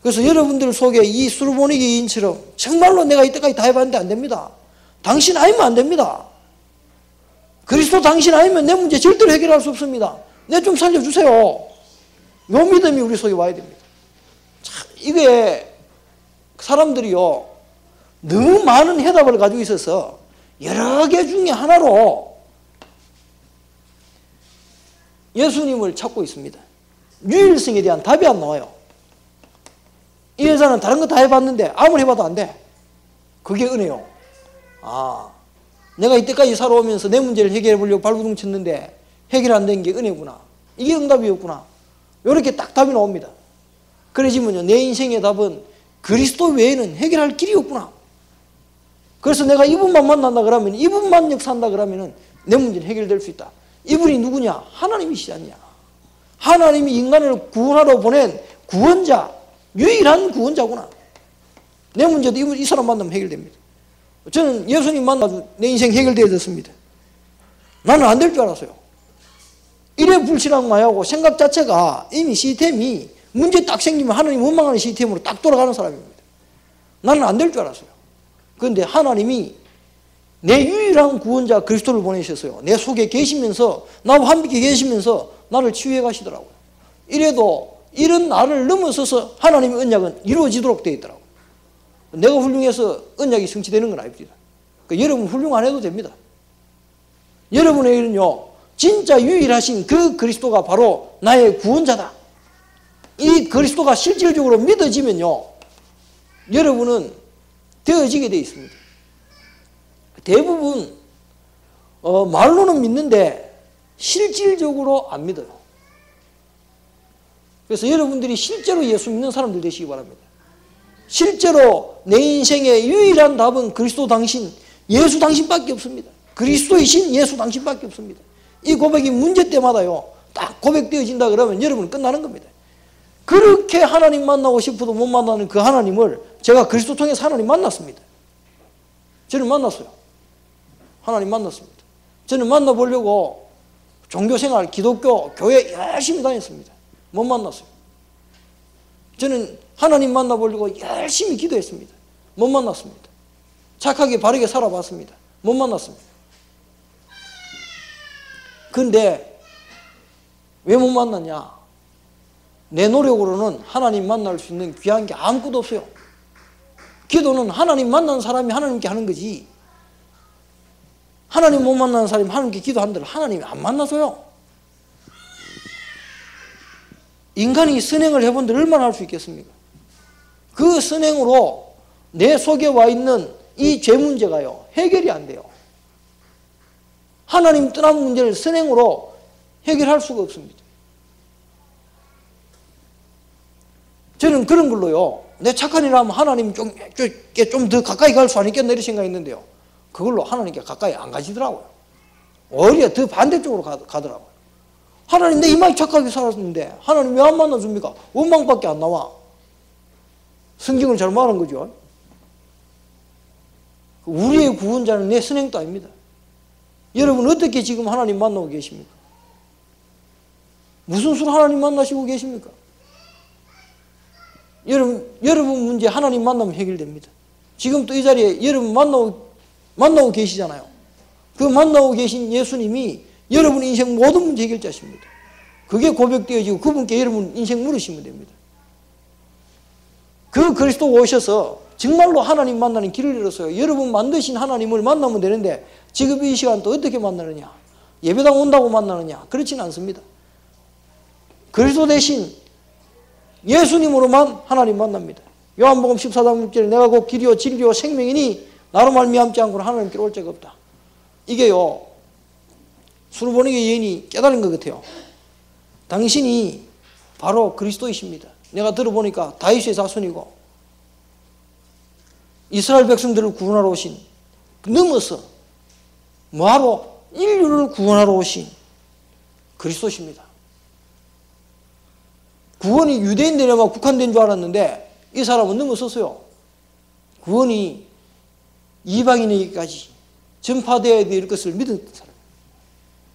그래서 여러분들 속에 이 수르보니게 여인처럼 정말로 내가 이때까지 다 해봤는데 안 됩니다. 당신 아니면 안 됩니다. 그리스도 당신 아니면 내 문제 절대로 해결할 수 없습니다. 내 좀 살려주세요. 요 믿음이 우리 속에 와야 됩니다. 참, 이게 사람들이요, 너무 많은 해답을 가지고 있어서 여러 개 중에 하나로 예수님을 찾고 있습니다. 유일성에 대한 답이 안 나와요. 이 여자는 다른 거 다 해봤는데 아무리 해봐도 안 돼. 그게 은혜요. 내가 이때까지 살아오면서 내 문제를 해결해 보려고 발버둥 쳤는데 해결 안 된 게 은혜구나. 이게 응답이었구나. 이렇게 딱 답이 나옵니다. 그러지만요, 내 인생의 답은 그리스도 외에는 해결할 길이 없구나. 그래서 내가 이분만 만난다 그러면, 이분만 역사한다 그러면 내 문제는 해결될 수 있다. 이분이 누구냐? 하나님이시지 않냐. 하나님이 인간을 구원하러 보낸 구원자, 유일한 구원자구나. 내 문제도 이 사람 만나면 해결됩니다. 저는 예수님 만나서 내 인생 해결되어졌습니다. 나는 안 될 줄 알았어요. 이래 불신앙 마야고 생각 자체가 이미 시스템이 문제 딱 생기면 하나님 원망하는 시스템으로 딱 돌아가는 사람입니다. 나는 안 될 줄 알았어요. 그런데 하나님이 내 유일한 구원자 그리스도를 보내셨어요. 내 속에 계시면서, 나와 함께 계시면서 나를 치유해 가시더라고요. 이래도 이런 나를 넘어서서 하나님의 언약은 이루어지도록 되어 있더라고요. 내가 훌륭해서 언약이 성취되는 건 아닙니다. 그러니까 여러분 훌륭 안 해도 됩니다. 여러분에게는요, 진짜 유일하신 그 그리스도가 바로 나의 구원자다. 이 그리스도가 실질적으로 믿어지면요, 여러분은 되어지게 되어 있습니다. 대부분 말로는 믿는데 실질적으로 안 믿어요. 그래서 여러분들이 실제로 예수 믿는 사람들 되시기 바랍니다. 실제로 내 인생의 유일한 답은 그리스도 당신, 예수 당신밖에 없습니다. 그리스도이신 예수 당신밖에 없습니다. 이 고백이 문제 때마다요, 딱 고백되어진다 그러면 여러분은 끝나는 겁니다. 그렇게 하나님 만나고 싶어도 못 만나는 그 하나님을 제가 그리스도 통해서 하나님 만났습니다. 저는 만났어요. 하나님 만났습니다. 저는 만나보려고 종교생활, 기독교, 교회 열심히 다녔습니다. 못 만났어요. 저는 하나님 만나보려고 열심히 기도했습니다. 못 만났습니다. 착하게 바르게 살아봤습니다. 못 만났습니다. 근데 왜 못 만났냐? 내 노력으로는 하나님 만날 수 있는 귀한 게 아무것도 없어요. 기도는 하나님 만난 사람이 하나님께 하는 거지, 하나님 못 만나는 사람이 하나님께 기도한들 하나님이 안 만나서요. 인간이 선행을 해본들 얼마나 할 수 있겠습니까? 그 선행으로 내 속에 와 있는 이 죄 문제가요, 해결이 안 돼요. 하나님 떠난 문제를 선행으로 해결할 수가 없습니다. 저는 그런 걸로요, 내 착한 일 하면 하나님 좀 더 가까이 갈 수 아니겠나 이런 생각했는데요, 그걸로 하나님께 가까이 안 가시더라고요. 오히려 더 반대쪽으로 가더라고요. 하나님 내 이마에 착하게 살았는데 하나님 왜 안 만나줍니까? 원망밖에 안 나와. 성경을 잘 말한 거죠. 우리의 구원자는 내 선행도 아닙니다. 여러분 어떻게 지금 하나님 만나고 계십니까? 무슨 수로 하나님 만나시고 계십니까? 여러분 문제 하나님 만나면 해결됩니다. 지금 또 이 자리에 여러분 만나고 계시잖아요. 그 만나고 계신 예수님이 여러분 인생 모든 문제 해결자십니다. 그게 고백되어지고 그분께 여러분 인생 물으시면 됩니다. 그 그리스도 오셔서 정말로 하나님 만나는 길을 열었어요. 여러분 만드신 하나님을 만나면 되는데 지금 이 시간 또 어떻게 만나느냐? 예배당 온다고 만나느냐? 그렇지는 않습니다. 그리스도 대신 예수님으로만 하나님 만납니다. 요한복음 14장 6절에 내가 곧 길이요 진리요 생명이니 나로 말미암지 않고는 하나님께로 올 자가 없다. 이게요, 수르보니게 여인이 깨달은 것 같아요. 당신이 바로 그리스도이십니다. 내가 들어보니까 다윗의 자손이고 이스라엘 백성들을 구원하러 오신, 넘어서 뭐하러? 인류를 구원하러 오신 그리스도십니다. 구원이 유대인들에만 국한된 줄 알았는데 이 사람은 넘어섰어요. 구원이 이방인에게까지 전파되어야 될 것을 믿은 사람.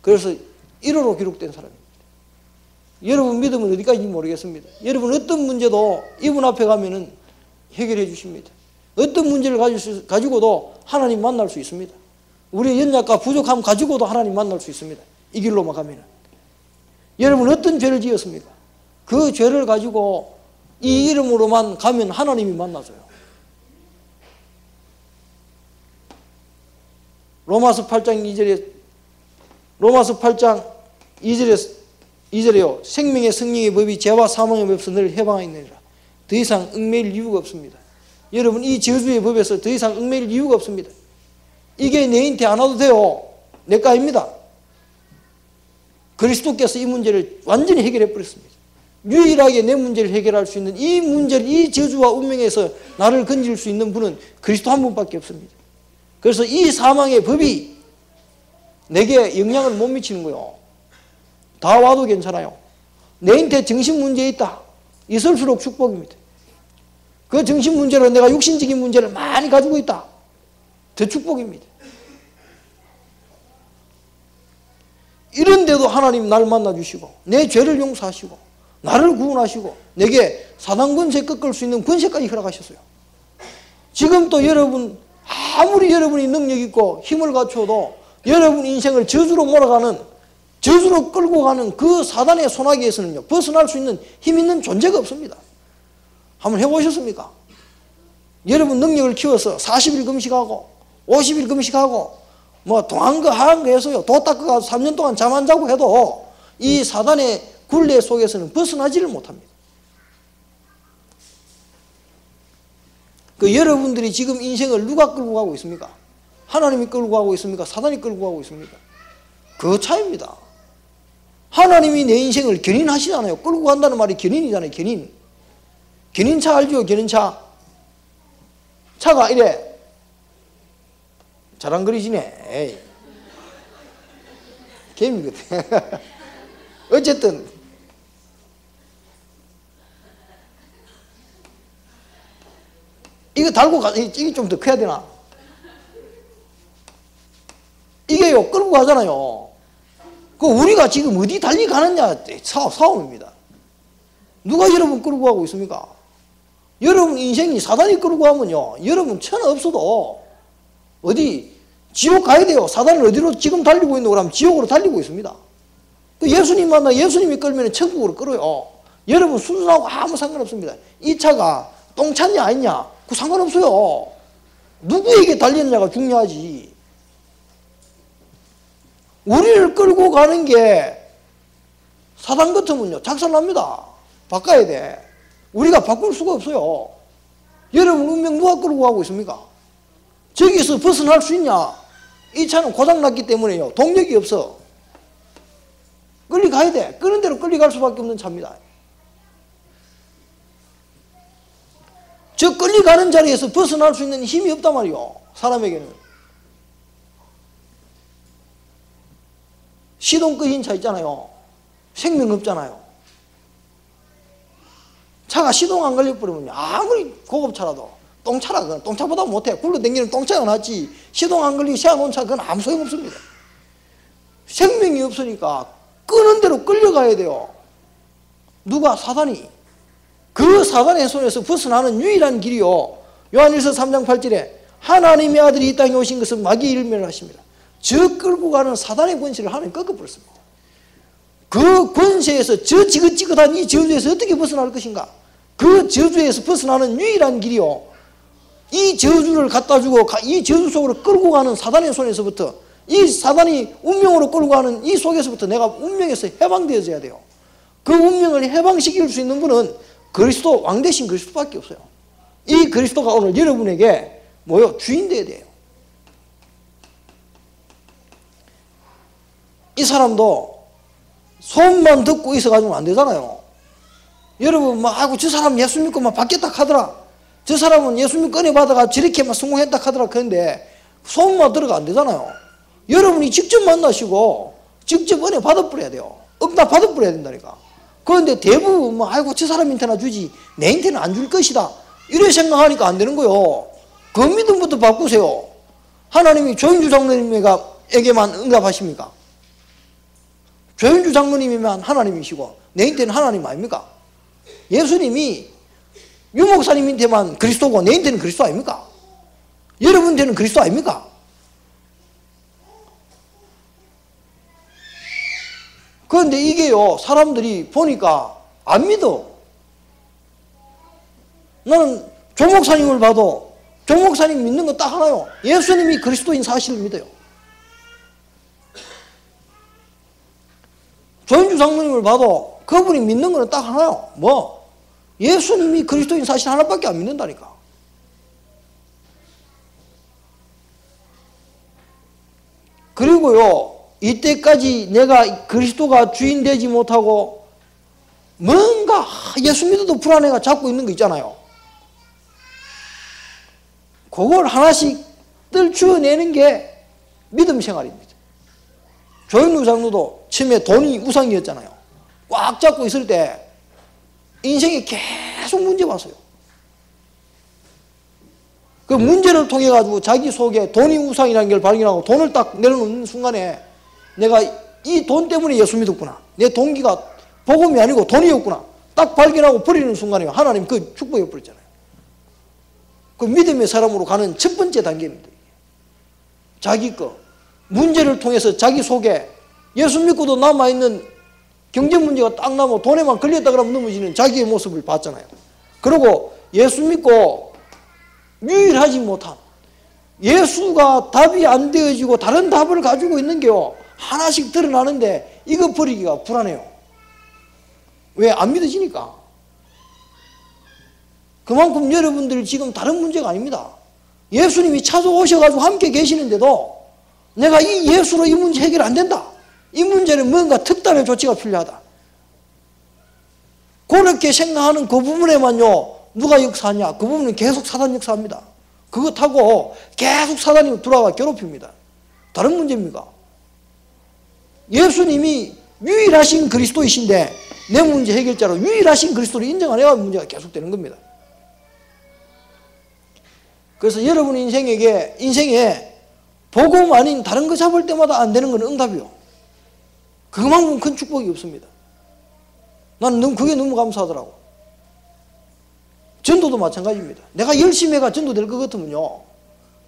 그래서 1호로 기록된 사람입니다. 여러분 믿음은 어디까지인지 모르겠습니다. 여러분 어떤 문제도 이분 앞에 가면은 해결해 주십니다. 어떤 문제를 가지고도 하나님 만날 수 있습니다. 우리의 연약과 부족함 가지고도 하나님 만날 수 있습니다. 이 길로만 가면은. 여러분 어떤 죄를 지었습니까? 그 죄를 가지고 이 이름으로만 가면 하나님이 만나줘요. 로마서 8장 2절에요. 생명의 성령의 법이 죄와 사망의 법에서 너를 해방하였느니라. 더 이상 얽매일 이유가 없습니다. 여러분 이 저주의 법에서 더 이상 얽매일 이유가 없습니다. 이게 내한테 안 와도 돼요. 내 거 아닙니다. 그리스도께서 이 문제를 완전히 해결해 버렸습니다. 유일하게 내 문제를 해결할 수 있는 이 문제를, 이 저주와 운명에서 나를 건질 수 있는 분은 그리스도 한 분밖에 없습니다. 그래서 이 사망의 법이 내게 영향을 못 미치는 거예요. 다 와도 괜찮아요. 내한테 정신 문제 있다. 있을수록 축복입니다. 그 정신 문제로 내가 육신적인 문제를 많이 가지고 있다. 더 축복입니다. 이런데도 하나님 나를 만나주시고 내 죄를 용서하시고 나를 구원하시고 내게 사단 권세 꺾을 수 있는 권세까지 허락하셨어요. 지금 또 여러분 아무리 여러분이 능력 있고 힘을 갖춰도 여러분 인생을 저주로 몰아가는, 저주로 끌고 가는 그 사단의 소나기에서는요 벗어날 수 있는 힘 있는 존재가 없습니다. 한번 해보셨습니까? 여러분 능력을 키워서 40일 금식하고 50일 금식하고 뭐 동한 거 하한 거 해서요 도 닦아가서 3년 동안 잠 안 자고 해도 이 사단의 굴레 속에서는 벗어나지를 못합니다. 그 여러분들이 지금 인생을 누가 끌고 가고 있습니까? 하나님이 끌고 가고 있습니까? 사단이 끌고 가고 있습니까? 그 차이입니다. 하나님이 내 인생을 견인하시잖아요. 끌고 간다는 말이 견인이잖아요. 견인. 견인차 알죠? 견인차. 차가 이래 잘 안 그리지네. 에이. 개미 같아. 어쨌든 이거 달고 가, 이게 좀 더 커야 되나? 이게요, 끌고 가잖아요. 그 우리가 지금 어디 달려가느냐 싸움입니다. 누가 여러분 끌고 가고 있습니까? 여러분 인생이 사단이 끌고 가면요, 여러분 천하 없어도 어디 지옥 가야 돼요. 사단은 어디로 지금 달리고 있는 거라면 지옥으로 달리고 있습니다. 그 예수님 만나 예수님이 끌면 천국으로 끌어요. 여러분 순수하고 아무 상관없습니다. 이 차가 똥 찼냐 아니냐 그 상관없어요. 누구에게 달렸냐가 중요하지. 우리를 끌고 가는 게 사단 같으면요 작살납니다. 바꿔야 돼. 우리가 바꿀 수가 없어요. 여러분 운명 누가 끌고 가고 있습니까? 저기서 벗어날 수 있냐? 이 차는 고장났기 때문에요 동력이 없어. 끌려가야 돼. 끄는 대로 끌려갈 수밖에 없는 차입니다. 저 끌려가는 자리에서 벗어날 수 있는 힘이 없단 말이요 사람에게는. 시동 끄인 차 있잖아요. 생명 없잖아요. 차가 시동 안 걸려버리면 아무리 고급차라도 똥차라 그건 똥차보다 못해. 굴러다니는 똥차가 낫지. 시동 안 걸리고 세워놓은 차 그건 아무 소용없습니다. 생명이 없으니까 끄는 대로 끌려가야 돼요. 누가? 사단이. 그 사단의 손에서 벗어나는 유일한 길이요. 요한일서 3장 8절에 하나님의 아들이 이 땅에 오신 것은 마귀의 일멸을 하십니다. 저 끌고 가는 사단의 권세를 하나님 꺾어버렸습니다. 그 권세에서 저 지긋지긋한 이 저주에서 어떻게 벗어날 것인가? 그 저주에서 벗어나는 유일한 길이요. 이 저주를 갖다 주고 이 저주 속으로 끌고 가는 사단의 손에서부터 이 사단이 운명으로 끌고 가는 이 속에서부터 내가 운명에서 해방되어져야 돼요. 그 운명을 해방시킬 수 있는 분은 그리스도, 왕 대신 그리스도밖에 없어요. 이 그리스도가 오늘 여러분에게 뭐요? 주인 되어야 돼요. 이 사람도 소문만 듣고 있어가지고는 안 되잖아요. 여러분 아이고 저 사람 예수 믿고 막 바뀌었다 하더라. 저 사람은 예수 믿고 은혜 받아가 저렇게 막 성공했다 하더라. 그런데 소문만 들어가 안 되잖아요. 여러분이 직접 만나시고 직접 은혜 받아버려야 돼요. 응답 받아버려야 된다니까. 그런데 대부분 뭐 아이고 저 사람한테나 주지 내한테는 안 줄 것이다 이렇게 생각하니까 안 되는 거예요. 그 믿음부터 바꾸세요. 하나님이 조인주 장로님에게만 응답하십니까? 조인주 장로님이면 하나님이시고 내한테는 하나님 아닙니까? 예수님이 유 목사님한테만 그리스도고 내한테는 그리스도 아닙니까? 여러분한테는 그리스도 아닙니까? 그런데 이게요 사람들이 보니까 안 믿어. 나는 조 목사님을 봐도 조 목사님 믿는 건 딱 하나요. 예수님이 그리스도인 사실을 믿어요. 조인주 장로님을 봐도 그분이 믿는 건 딱 하나요. 뭐? 예수님이 그리스도인 사실 하나밖에 안 믿는다니까. 그리고요 이때까지 내가 그리스도가 주인 되지 못하고 뭔가 예수 믿어도 불안해가 잡고 있는 거 있잖아요. 그걸 하나씩 떨쳐내는 게 믿음 생활입니다. 조인주 장로도 처음에 돈이 우상이었잖아요. 꽉 잡고 있을 때 인생에 계속 문제 왔어요. 그 문제를 통해 가지고 자기 속에 돈이 우상이라는 걸 발견하고 돈을 딱 내려놓는 순간에 내가 이 돈 때문에 예수 믿었구나. 내 동기가 복음이 아니고 돈이었구나. 딱 발견하고 버리는 순간에 하나님 그 축복해 버렸잖아요. 그 믿음의 사람으로 가는 첫 번째 단계입니다. 자기 거 문제를 통해서 자기 속에 예수 믿고도 남아있는 경제 문제가 딱 남아 돈에만 걸렸다 그러면 넘어지는 자기의 모습을 봤잖아요. 그리고 예수 믿고 유일하지 못한 예수가 답이 안 되어지고 다른 답을 가지고 있는 게요 하나씩 드러나는데 이거 버리기가 불안해요. 왜? 안 믿어지니까. 그만큼 여러분들이 지금 다른 문제가 아닙니다. 예수님이 찾아오셔가지고 함께 계시는데도 내가 이 예수로 이 문제 해결 안 된다. 이 문제는 뭔가 특단의 조치가 필요하다. 그렇게 생각하는 그 부분에만요 누가 역사하냐? 그 부분은 계속 사단 역사합니다. 그거 타고 계속 사단이 들어와 괴롭힙니다. 다른 문제입니까? 예수님이 유일하신 그리스도이신데 내 문제 해결자로 유일하신 그리스도를 인정 안 해야 문제가 계속되는 겁니다. 그래서 여러분 인생에 복음 아닌 다른 거 잡을 때마다 안 되는 건 응답이요. 그만큼 큰 축복이 없습니다. 나는 그게 너무 감사하더라고. 전도도 마찬가지입니다. 내가 열심히 해가 전도 될 것 같으면요,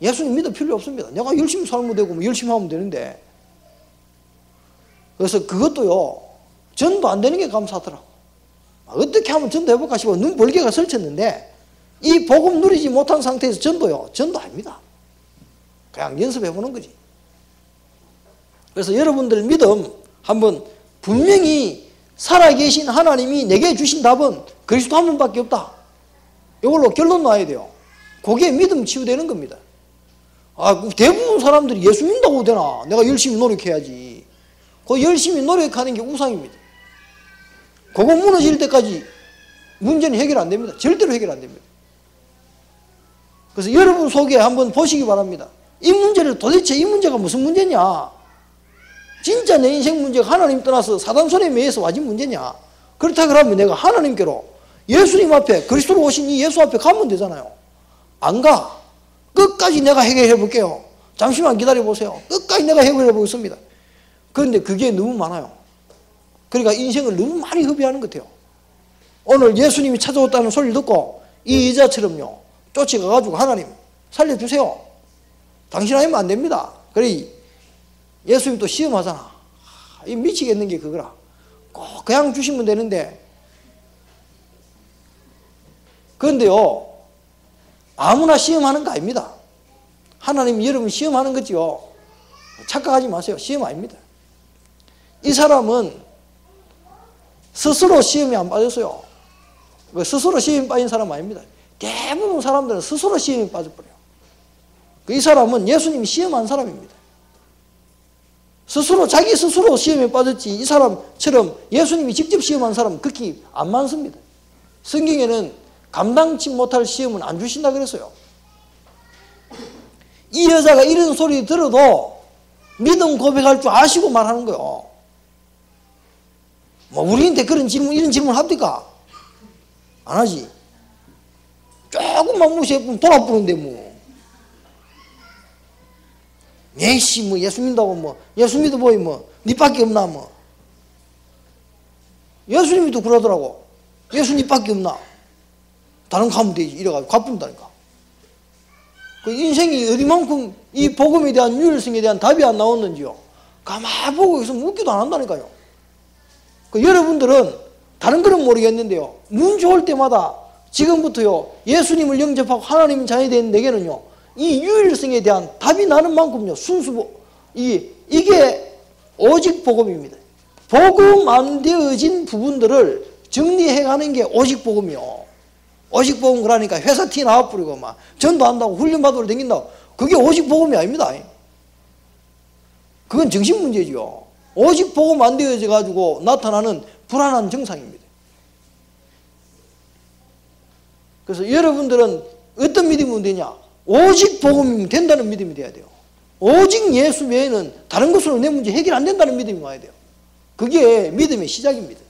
예수님 믿을 필요 없습니다. 내가 열심히 살면 되고 뭐 열심히 하면 되는데. 그래서 그것도요, 전도 안 되는 게 감사하더라고. 어떻게 하면 전도 해볼까 싶어 눈 벌개가 설쳤는데, 이 복음 누리지 못한 상태에서 전도 아닙니다. 그냥 연습해보는 거지. 그래서 여러분들 믿음 한번, 분명히 살아계신 하나님이 내게 주신 답은 그리스도 한 분밖에 없다. 이걸로 결론 놔야 돼요. 그게 믿음 치유되는 겁니다. 대부분 사람들이 예수 믿는다고 되나? 내가 열심히 노력해야지. 그 열심히 노력하는 게 우상입니다. 그거 무너질 때까지 문제는 해결 안 됩니다. 절대로 해결 안 됩니다. 그래서 여러분 속에 한번 보시기 바랍니다. 이 문제를 도대체 이 문제가 무슨 문제냐? 진짜 내 인생 문제가 하나님 떠나서 사단 손에 매여서 와진 문제냐? 그렇다 그러면 내가 하나님께로, 예수님 앞에, 그리스도로 오신 이 예수 앞에 가면 되잖아요. 안 가. 끝까지 내가 해결해 볼게요. 잠시만 기다려 보세요. 끝까지 내가 해결해 보겠습니다. 그런데 그게 너무 많아요. 그러니까 인생을 너무 많이 허비하는 것 같아요. 오늘 예수님이 찾아왔다는 소리를 듣고 이 여자처럼요, 쫓아가가지고 하나님 살려주세요. 당신 아니면 안 됩니다. 그래, 예수님 또 시험하잖아. 이 미치겠는 게 그거라. 꼭 그냥 주시면 되는데. 그런데요, 아무나 시험하는 거 아닙니다. 하나님 여러분 시험하는 거지요. 착각하지 마세요. 시험 아닙니다. 이 사람은 스스로 시험에 안 빠졌어요. 스스로 시험에 빠진 사람 아닙니다. 대부분 사람들은 스스로 시험에 빠져버려요. 이 사람은 예수님이 시험한 사람입니다. 자기 스스로 시험에 빠졌지, 이 사람처럼 예수님이 직접 시험한 사람은 극히 안 많습니다. 성경에는 감당치 못할 시험은 안 주신다 그랬어요. 이 여자가 이런 소리 들어도 믿음 고백할 줄 아시고 말하는 거예요. 뭐 우리한테 이런 질문 합니까? 안 하지. 조금만 무시해보면 돌아보는데 뭐. 에이씨 뭐 예수 믿는다고 뭐 예수 믿어 보이 뭐 니밖에 없나 뭐. 예수님이 또 그러더라고. 예수 니밖에 없나. 다른 거 하면 되지. 이래가지고 갚는다니까. 그 인생이 어디만큼 이 복음에 대한 유일성에 대한 답이 안 나왔는지요. 가만히 보고 있으면 웃기도 안 한다니까요. 그 여러분들은 다른 거는 모르겠는데요, 문 좋을 때마다 지금부터요, 예수님을 영접하고 하나님의 자녀이 된 내게는요, 이 유일성에 대한 답이 나는 만큼요, 이게 오직 복음입니다. 복음 안 되어진 부분들을 정리해가는 게 오직 복음이요. 오직 복음 그러니까 회사 티 나와버리고 막 전도한다고 훈련받으러 다닌다고, 그게 오직 복음이 아닙니다. 그건 정신 문제지요. 오직 복음 안 되어져 가지고 나타나는 불안한 증상입니다. 그래서 여러분들은 어떤 믿음이 되냐? 오직 복음이면 된다는 믿음이 돼야 돼요. 오직 예수 외에는 다른 것으로 내 문제 해결 안 된다는 믿음이 와야 돼요. 그게 믿음의 시작입니다.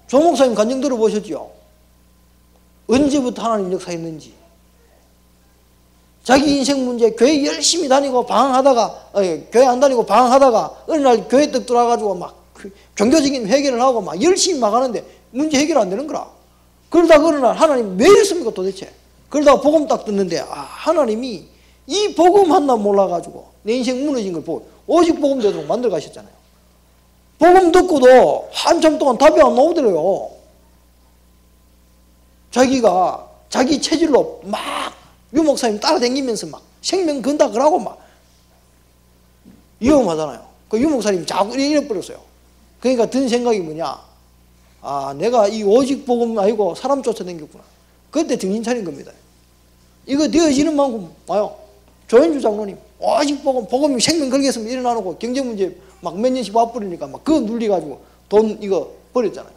조 목사님 간증 들어보셨죠? 언제부터 하나님 역사했는지. 자기 인생 문제, 교회 열심히 다니고 방황하다가, 교회 안 다니고 방황하다가 어느 날 교회 떡 들어와가지고 막 종교적인 회개를 하고 막 열심히 막 하는데 문제 해결 안 되는 거라. 그러다가 어느 날 하나님 왜 이랬습니까 도대체? 그러다가 복음 딱 듣는데, 하나님이 이 복음 하나 몰라가지고 내 인생 무너진 걸 보고 오직 복음 되도록 만들어 가셨잖아요. 복음 듣고도 한참 동안 답이 안 나오더래요. 자기가 자기 체질로 막 유목사님 따라다니면서 막 생명 건다 그러고 막 위험하잖아요. 그 유목사님이 자꾸 이래버렸어요. 그러니까 든 생각이 뭐냐? 내가 이 오직 복음 아니고 사람 쫓아다녔구나. 그때 정신 차린 겁니다. 이거 되어지는 만큼 와요. 조현주 장로님 오직 복음이 생명 걸겠으면 일어나놓고 경제 문제 막 몇 년씩 와버리니까 막 그거 눌리가지고 돈 이거 버렸잖아요.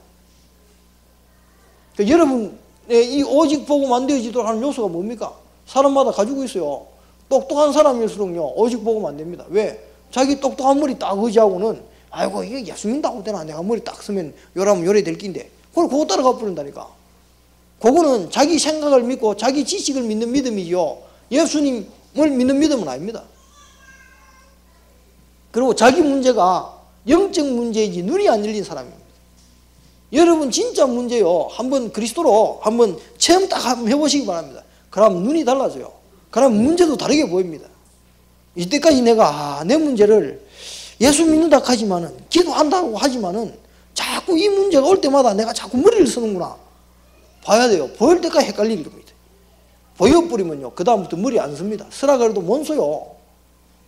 그러니까 여러분의 이 오직 복음 안 되어지도록 하는 요소가 뭡니까? 사람마다 가지고 있어요. 똑똑한 사람일수록요, 오직 복음 안 됩니다. 왜? 자기 똑똑한 머리 딱 의지하고는, 아이고, 이게 예수 믿다고 되나? 내가 머리 딱 쓰면 요라면 요래 될 낀데. 그거 따라가 버린다니까. 그거는 자기 생각을 믿고 자기 지식을 믿는 믿음이죠. 예수님을 믿는 믿음은 아닙니다. 그리고 자기 문제가 영적 문제이지 눈이 안 열린 사람입니다. 여러분 진짜 문제요. 한번 그리스도로 한번 체험 딱 한번 해보시기 바랍니다. 그럼 눈이 달라져요. 그럼 문제도 다르게 보입니다. 이때까지 내가 내 문제를 예수 믿는다 하지만은 기도한다고 하지만은 자꾸 이 문제가 올 때마다 내가 자꾸 머리를 쓰는구나. 봐야 돼요. 보일 때까지 헷갈리는 겁니다. 보여버리면요. 그 다음부터 머리 안 씁니다. 쓰라 그래도 못 써요.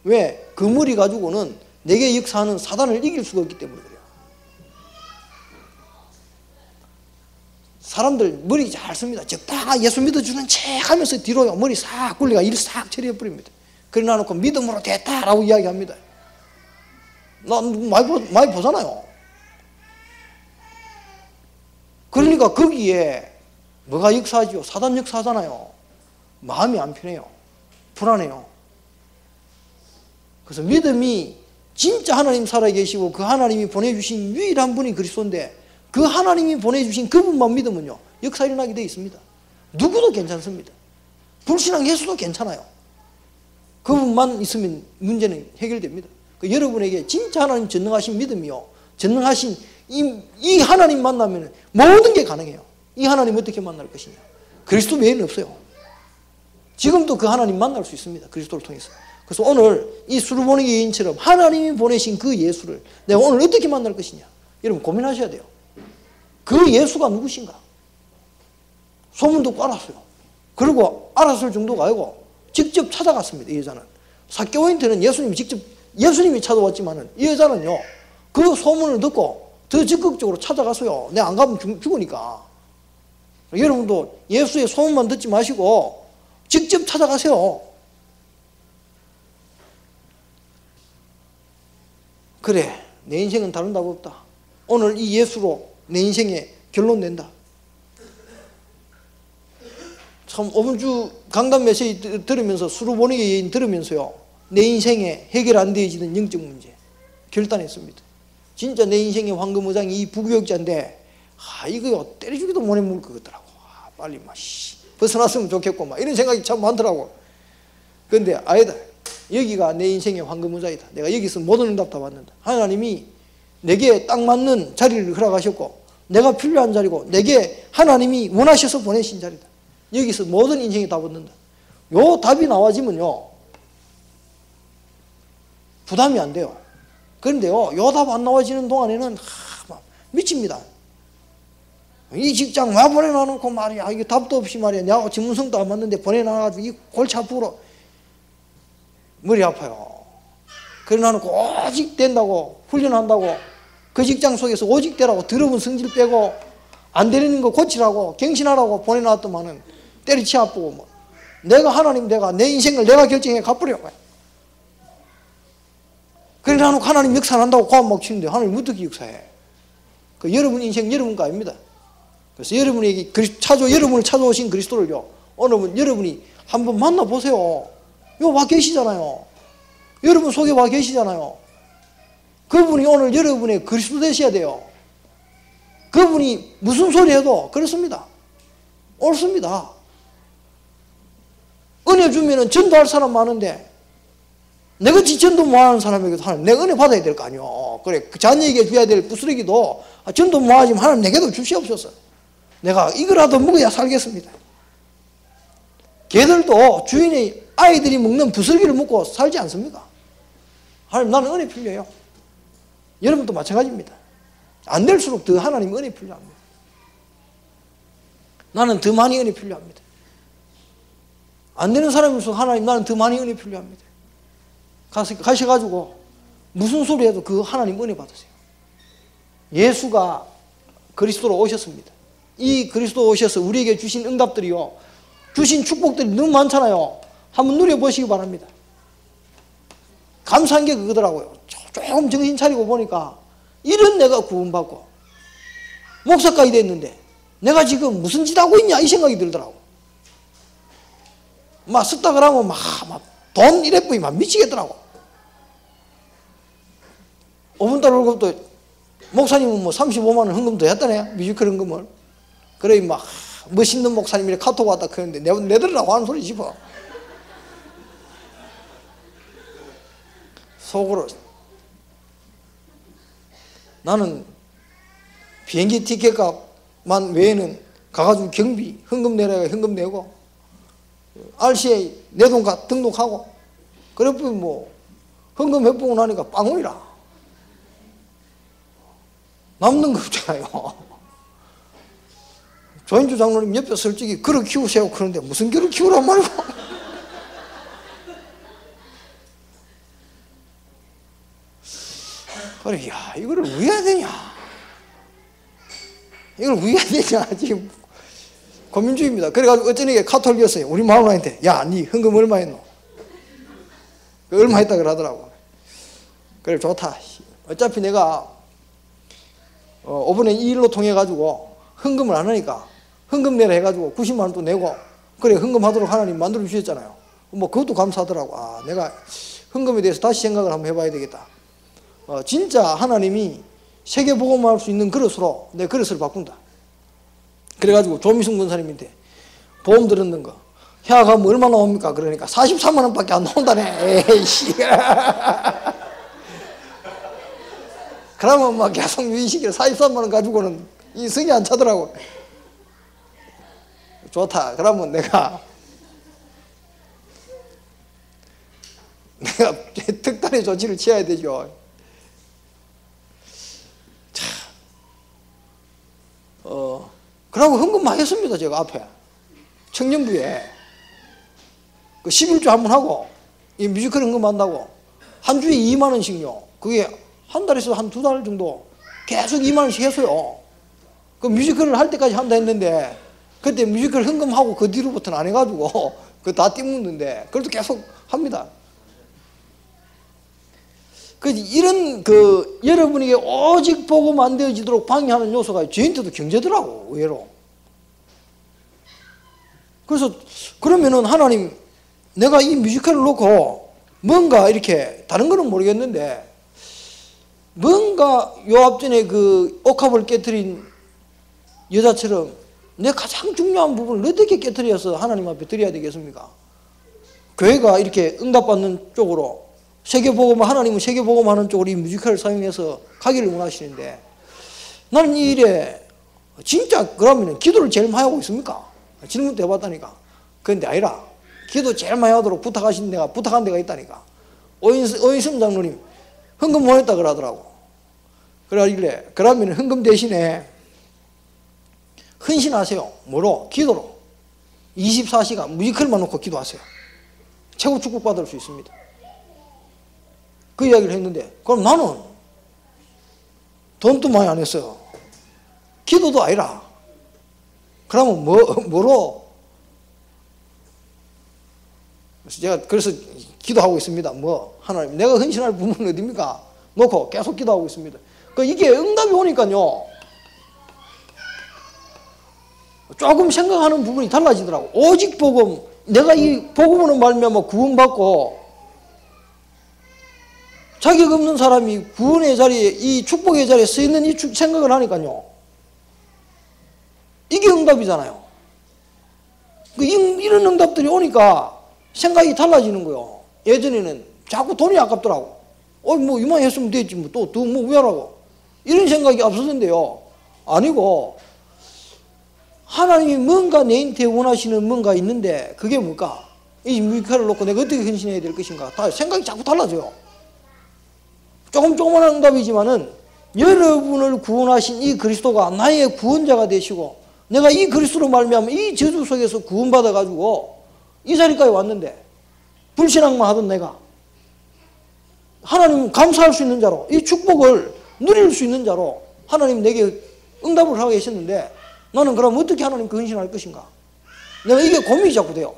왜? 그 머리 가지고는 내게 역사하는 사단을 이길 수가 없기 때문에 그래요. 사람들 머리 잘 씁니다. 적당히 예수 믿어주는 척 하면서 뒤로 머리 싹 굴리가 일 싹 처리해버립니다. 그래 놔놓고 믿음으로 됐다라고 이야기합니다. 나 많이 보잖아요. 그러니까 거기에 뭐가 역사하죠? 사단 역사하잖아요. 마음이 안 편해요. 불안해요. 그래서 믿음이 진짜 하나님 살아계시고 그 하나님이 보내주신 유일한 분이 그리스도인데 그 하나님이 보내주신 그분만 믿으면요 역사 일어나게 되어 있습니다. 누구도 괜찮습니다. 불신앙 예수도 괜찮아요. 그분만 있으면 문제는 해결됩니다. 여러분에게 진짜 하나님 전능하신 믿음이요 전능하신 이 하나님 만나면 모든 게 가능해요. 이 하나님 어떻게 만날 것이냐. 그리스도 외에는 없어요. 지금도 그 하나님 만날 수 있습니다. 그리스도를 통해서. 그래서 오늘 이 수르보니게 여인처럼 하나님이 보내신 그 예수를 내가 오늘 어떻게 만날 것이냐. 여러분 고민하셔야 돼요. 그 예수가 누구신가? 소문 듣고 알았어요. 그리고 알았을 정도가 아니고 직접 찾아갔습니다. 이 여자는. 삭개오인한테는 예수님이 찾아왔지만은 이 여자는요 그 소문을 듣고 더 적극적으로 찾아갔어요. 내가 안 가면 죽으니까. 여러분도 예수의 소문만 듣지 마시고 직접 찾아가세요. 그래, 내 인생은 다른 답 없다. 오늘 이 예수로 내 인생에 결론 낸다. 참 이번 주 강단 메시지 들으면서 수르보니게 여인 들으면서요 내 인생에 해결 안 되어지는 영적 문제 결단했습니다. 진짜 내 인생의 황금어장이 이 부교역자인데 이거요 때려주기도 못해 먹을 것 같더라고. 빨리 벗어났으면 좋겠고 이런 생각이 참 많더라고. 그런데 아니다. 여기가 내 인생의 황금어장이다. 내가 여기서 모든 응답 다 받는다. 하나님이 내게 딱 맞는 자리를 허락하셨고 내가 필요한 자리고 내게 하나님이 원하셔서 보내신 자리다. 여기서 모든 인생이 다 붙는다. 요 답이 나와지면요 부담이 안 돼요. 그런데요 요 답 안 나와지는 동안에는 미칩니다. 이 직장 왜 보내놔놓고 말이야 이게 답도 없이 말이야 내가 전문성도 안 맞는데 보내놔가지고 이 골치 아프고 머리 아파요. 그래놔놓고 오직 된다고 훈련한다고 그 직장 속에서 오직 되라고 더러운 성질 빼고 안 되는 거 고치라고 갱신하라고 보내놨더만은 때리치 아프고 내가 하나님 내 인생을 내가 결정해 갚으려. 그래 나는 하나님 역사한다고 고함 막 치는데 하나님 어떻게 역사해? 여러분 인생 여러분 거 아닙니다. 그래서 여러분에게 여러분을 찾아오신 그리스도를요 오늘 여러분이 한번 만나보세요. 요 와 계시잖아요. 여러분 속에 와 계시잖아요. 그분이 오늘 여러분의 그리스도 되셔야 돼요. 그분이 무슨 소리 해도 그렇습니다. 옳습니다. 은혜 주면은 전도할 사람 많은데 내같이 전도 못하는 사람에게도 하나님 내가 은혜 받아야 될 거 아니요. 그래 그 자녀에게 줘야 될 부스러기도 전도 못하지만 하나님 내게도 주시옵소서. 내가 이거라도 먹어야 살겠습니다. 개들도 주인의 아이들이 먹는 부스러기를 먹고 살지 않습니까? 하나님 나는 은혜 필요해요. 여러분도 마찬가지입니다. 안 될수록 더 하나님 은혜 필요합니다. 나는 더 많이 은혜 필요합니다. 안 되는 사람일수록 하나님 나는 더 많이 은혜 필요합니다. 가셔가지고 무슨 소리 해도 그 하나님 은혜 받으세요. 예수가 그리스도로 오셨습니다. 이 그리스도 오셔서 우리에게 주신 응답들이요 주신 축복들이 너무 많잖아요. 한번 누려보시기 바랍니다. 감사한 게 그거더라고요. 조금 정신 차리고 보니까 이런 내가 구원받고 목사까지 됐는데 내가 지금 무슨 짓 하고 있냐 이 생각이 들더라고. 막 썼다 그러면 돈 이래 뿌이 미치겠더라고. 5분달 월급도 목사님은 35만 원 헌금도 했다네. 뮤지컬 헌금을. 그래 멋있는 목사님이 카톡 왔다 그러는데 내들으라고 하는 소리 싶어. 속으로 나는 비행기 티켓 값만 외에는 가가지고 경비 현금 내라가 현금 내고 RCA 내 돈 등록하고 그래 보면 뭐 헌금 회복을 나니까 빵원이라 남는 거 없잖아요. 조인주 장로님 옆에 솔직히 그릇 키우세요 그러는데 무슨 그릇 키우란 말이고 그래 야 이거를 왜 해야 되냐 이걸 왜 해야 되냐 지금 고민 중입니다. 그래가지고 어쩌니까 카톡이었어요. 우리 마누라한테 야 니 헌금 얼마 했노? 얼마 했다 그러더라고. 그래 좋다. 어차피 내가 5분의 2일로 통해 가지고 헌금을 안 하니까 헌금 내라 해가지고 90만 원 또 내고 그래 헌금하도록 하나님 만들어 주셨잖아요. 뭐 그것도 감사하더라고. 아 내가 헌금에 대해서 다시 생각을 한번 해봐야 되겠다. 진짜 하나님이 세계복음할 수 있는 그릇으로 내 그릇을 바꾼다. 그래가지고 조미숙 권사님한테 보험 들었는 거 해약하면 얼마 나옵니까? 그러니까 43만 원밖에 안 나온다네. 에이씨. 그러면 막 계속 유의식에 43만 원 가지고는 이 성이 안 차더라고. 좋다. 그러면 내가 특단의 조치를 취해야 되죠. 자, 그러고 헌금 많이 했습니다. 제가 앞에 청년부에 그 11조 한 번 하고 이 뮤지컬 헌금한다고 한 주에 2만 원씩요. 그게 한 달에서 한 2달 정도 계속 2만 원씩 했어요. 그 뮤지컬을 할 때까지 한다 했는데 그때 뮤지컬 헌금하고 그 뒤로부터는 안 해가지고 그 다 띄묻는데 그래도 계속 합니다. 그 이런 그 여러분에게 오직 복음 안 되어지도록 방해하는 요소가 저한테도 경제더라고 의외로. 그래서 그러면은 하나님 내가 이 뮤지컬을 놓고 뭔가 이렇게 다른 거는 모르겠는데 뭔가 요 앞전에 그 옥합을 깨뜨린 여자처럼 내 가장 중요한 부분을 어떻게 깨뜨려서 하나님 앞에 드려야 되겠습니까? 교회가 이렇게 응답받는 쪽으로 세계복음 하나님은 세계복음 하는 쪽으로 이 뮤지컬을 사용해서 가기를 원하시는데 나는 이 일에 진짜 그러면 기도를 제일 많이 하고 있습니까? 질문도 해봤다니까. 그런데 아니라 기도 제일 많이 하도록 부탁한 데가 있다니까. 오인승 장로님 헌금 못 했다 그러더라고. 그러길래 그러면 헌금 대신에 헌신하세요. 뭐로? 기도로. 24시간 뮤지컬만 놓고 기도하세요. 최고 축복받을 수 있습니다. 그 이야기를 했는데 그럼 나는 돈도 많이 안 했어요. 기도도 아니라 그러면 뭐로? 그래서 기도하고 있습니다. 하나님 내가 헌신할 부분은 어디입니까? 놓고 계속 기도하고 있습니다. 이게 응답이 오니까요 조금 생각하는 부분이 달라지더라고. 오직 복음, 내가 이 복음으로 말미암아 구원받고 자격 없는 사람이 구원의 자리에 이 축복의 자리에 서 있는 이 생각을 하니까요 이게 응답이잖아요. 이런 응답들이 오니까 생각이 달라지는 거예요. 예전에는 자꾸 돈이 아깝더라고. 뭐 이만 했으면 되지 뭐 또 왜 하라고 이런 생각이 앞서던데요. 아니고 하나님이 뭔가 내한테 원하시는 뭔가 있는데 그게 뭘까? 이 뮤지컬을 놓고 내가 어떻게 헌신해야 될 것인가? 다 생각이 자꾸 달라져요. 조그만한 응답이지만은 여러분을 구원하신 이 그리스도가 나의 구원자가 되시고 내가 이 그리스도로 말미암아 이 저주 속에서 구원받아 가지고 이 자리까지 왔는데 불신앙만 하던 내가 하나님 감사할 수 있는 자로 이 축복을 누릴 수 있는 자로 하나님 내게 응답을 하고 계셨는데 나는 그럼 어떻게 하나님께 헌신할 것인가? 내가 이게 고민이 자꾸 돼요.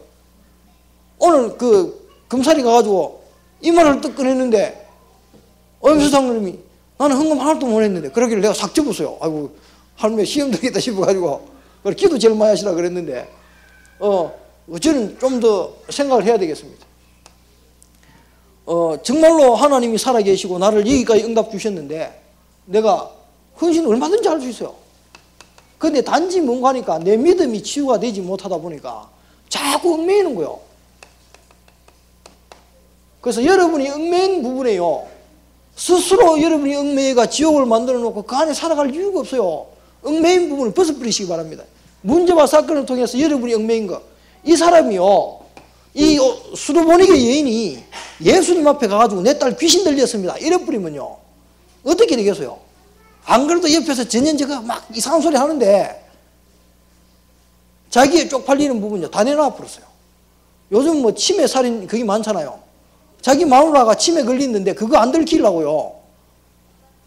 오늘 그 금살이 가가지고 이 말을 딱 꺼냈는데 오임수 장로님이 나는 헌금 하나도 못 했는데 그러길래 내가 싹 접었어요. 아이고 할머니 시험 들겠다 싶어가지고 기도 제일 많이 하시라 그랬는데 저는 좀 더 생각을 해야 되겠습니다. 정말로 하나님이 살아계시고 나를 여기까지 응답 주셨는데 내가 헌신을 얼마든지 할 수 있어요. 그런데 단지 뭔가 하니까 내 믿음이 치유가 되지 못하다 보니까 자꾸 얽매이는 거예요. 그래서 여러분이 얽매인 부분에요, 스스로 여러분이 얽매여가 지옥을 만들어 놓고 그 안에 살아갈 이유가 없어요. 얽매인 부분을 벗어버리시기 바랍니다. 문제와 사건을 통해서 여러분이 얽매인 거, 이 사람이요, 이 수도보니게 여인이 예수님 앞에 가가지고 내 딸 귀신 들렸습니다 이래버리면요 어떻게 되겠어요? 안 그래도 옆에서 전현재가 막 이상한 소리 하는데 자기의 쪽팔리는 부분요 다 내놔 버렸어요. 요즘 뭐 치매 살인 그게 많잖아요. 자기 마누라가 치매 걸리는데 그거 안 들키려고요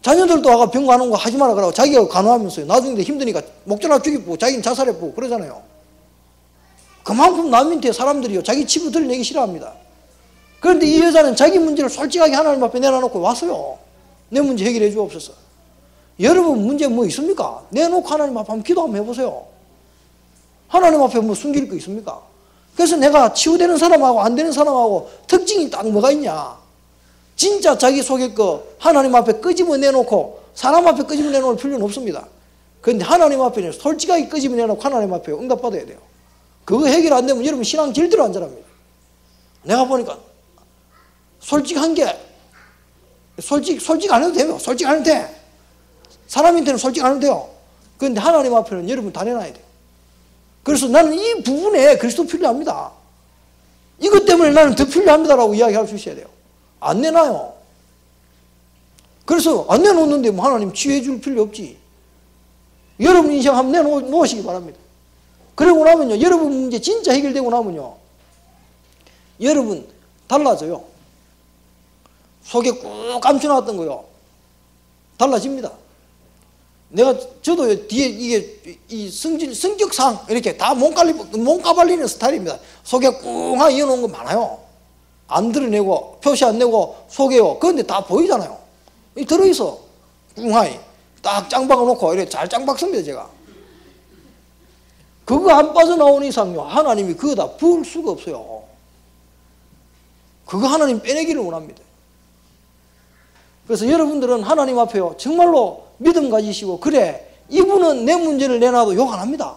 자녀들도 와가 병 가는 거 하지 마라 그러고 자기가 간호하면서요 나중에 힘드니까 목전화 죽이고 자기는 자살해보고 그러잖아요. 그만큼 남 밑에 사람들이요 자기 치부 드러내기 싫어합니다. 그런데 이 여자는 자기 문제를 솔직하게 하나님 앞에 내놔놓고 왔어요. 내 문제 해결해 주옵소서. 여러분 문제 뭐 있습니까? 내놓고 하나님 앞에 한번 기도 한번 해보세요. 하나님 앞에 뭐 숨길 거 있습니까? 그래서 내가 치유되는 사람하고 안 되는 사람하고 특징이 딱 뭐가 있냐, 진짜 자기 속에 거 하나님 앞에 끄집어 내놓고 사람 앞에 끄집어 내놓을 필요는 없습니다. 그런데 하나님 앞에는 솔직하게 끄집어 내놓고 하나님 앞에 응답받아야 돼요. 그거 해결 안 되면 여러분 신앙 절대로 안 자랍니다. 내가 보니까 솔직한 게 솔직 안 해도 돼요. 솔직 안 해도 돼. 사람한테는 솔직 안 해도 돼요. 그런데 하나님 앞에는 여러분 다 내놔야 돼요. 그래서 나는 이 부분에 그리스도 필요합니다. 이것 때문에 나는 더 필요합니다라고 이야기할 수 있어야 돼요. 안 내놔요. 그래서 안 내놓는데 뭐 하나님 치유해 줄 필요 없지. 여러분 인생 한번 내놓으시기 바랍니다. 그러고 나면요 여러분 문제 진짜 해결되고 나면요 여러분 달라져요. 속에 꾹 감춰놨던 거요 달라집니다. 저도 뒤에 이게 이 성격상 이렇게 다 몸까발리는 스타일입니다. 속에 꾹 이어놓은 거 많아요. 안 드러내고 표시 안 내고 속에요. 그런데 다 보이잖아요. 이 들어있어. 꿍하이 딱 짱박아 놓고 이렇게 잘 짱박습니다 제가. 그거 안 빠져나오는 이상요 하나님이 그거 다 부을 수가 없어요. 그거 하나님 빼내기를 원합니다. 그래서 여러분들은 하나님 앞에요 정말로 믿음 가지시고, 그래 이분은 내 문제를 내놔도 욕 안 합니다.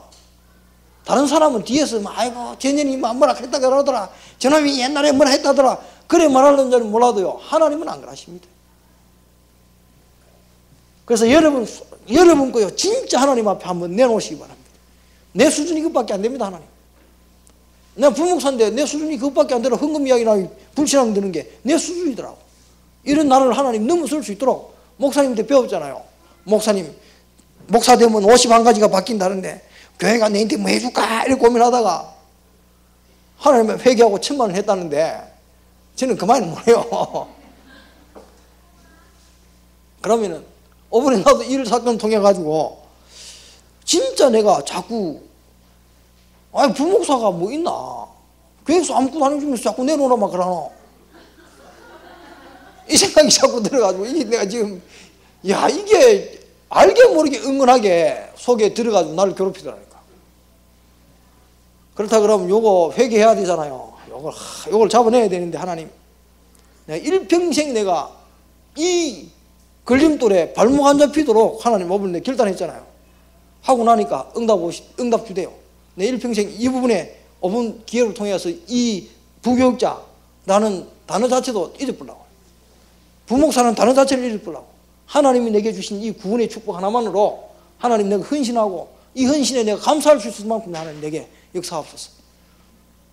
다른 사람은 뒤에서 아이고 쟤년이 뭐라 했다 그러더라, 저놈이 옛날에 뭐라 했다더라 그래 말하는 줄은 몰라도요 하나님은 안 그러십니다. 그래서 여러분 거요 진짜 하나님 앞에 한번 내놓으시기 바랍니다. 내 수준이 그것밖에 안 됩니다. 하나님, 내가 부목사인데 내 수준이 그것밖에 안 되라 헌금 이야기나 불신앙 드는 게 내 수준이더라고. 이런 나를 하나님 넘어설 수 있도록 목사님한테 배웠잖아요. 목사님 목사 되면 51가지가 바뀐다는데 교회가 내한테 뭐 해줄까 이렇게 고민하다가 하나님은 회개하고 1000만 원 했다는데 저는 그 말은 뭐예요. 그러면은 이번에 나도 일 사건 통해 가지고 진짜 내가 자꾸 부목사가 뭐 있나 교회에서 아무것도 안 해주면서 자꾸 내놓으라만 그러나 이 생각이 자꾸 들어가지고 이게 내가 지금 이게 알게 모르게 은근하게 속에 들어가지고 나를 괴롭히더라니까. 그렇다 그러면 요거 회개해야 되잖아요. 요걸 잡아내야 되는데 하나님 내가 일평생 내가 이 걸림돌에 발목 안 잡히도록 하나님 이번에 결단했잖아요. 하고 나니까 응답 주대요. 내 일평생 이 부분에 이번 기회를 통해서 이 부교육자라는 단어 자체도 잊어버리려고, 부목사는 단어 자체를 잊어버리려고, 하나님이 내게 주신 이 구원의 축복 하나만으로 하나님 내가 헌신하고 이 헌신에 내가 감사할 수 있을 만큼 하나님 내게 역사하옵소서.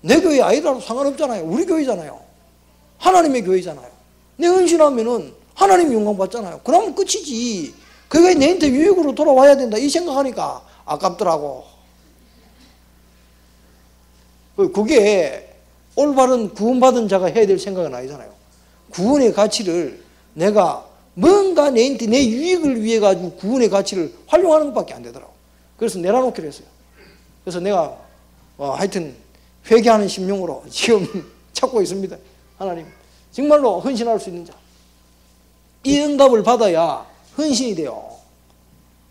내 교회 아이들하고 상관없잖아요. 우리 교회잖아요. 하나님의 교회잖아요. 내 헌신하면은 하나님이 영광 받잖아요. 그러면 끝이지. 그게 내한테 유익으로 돌아와야 된다 이 생각하니까 아깝더라고. 그게 올바른 구원받은 자가 해야 될 생각은 아니잖아요. 구원의 가치를 내가 뭔가 내한테 내 유익을 위해 가지고 구원의 가치를 활용하는 것밖에 안 되더라고. 그래서 내려놓기로 했어요. 그래서 내가 하여튼 회개하는 심령으로 지금 찾고 있습니다. 하나님 정말로 헌신할 수 있는 자, 이 응답을 받아야 헌신이 돼요.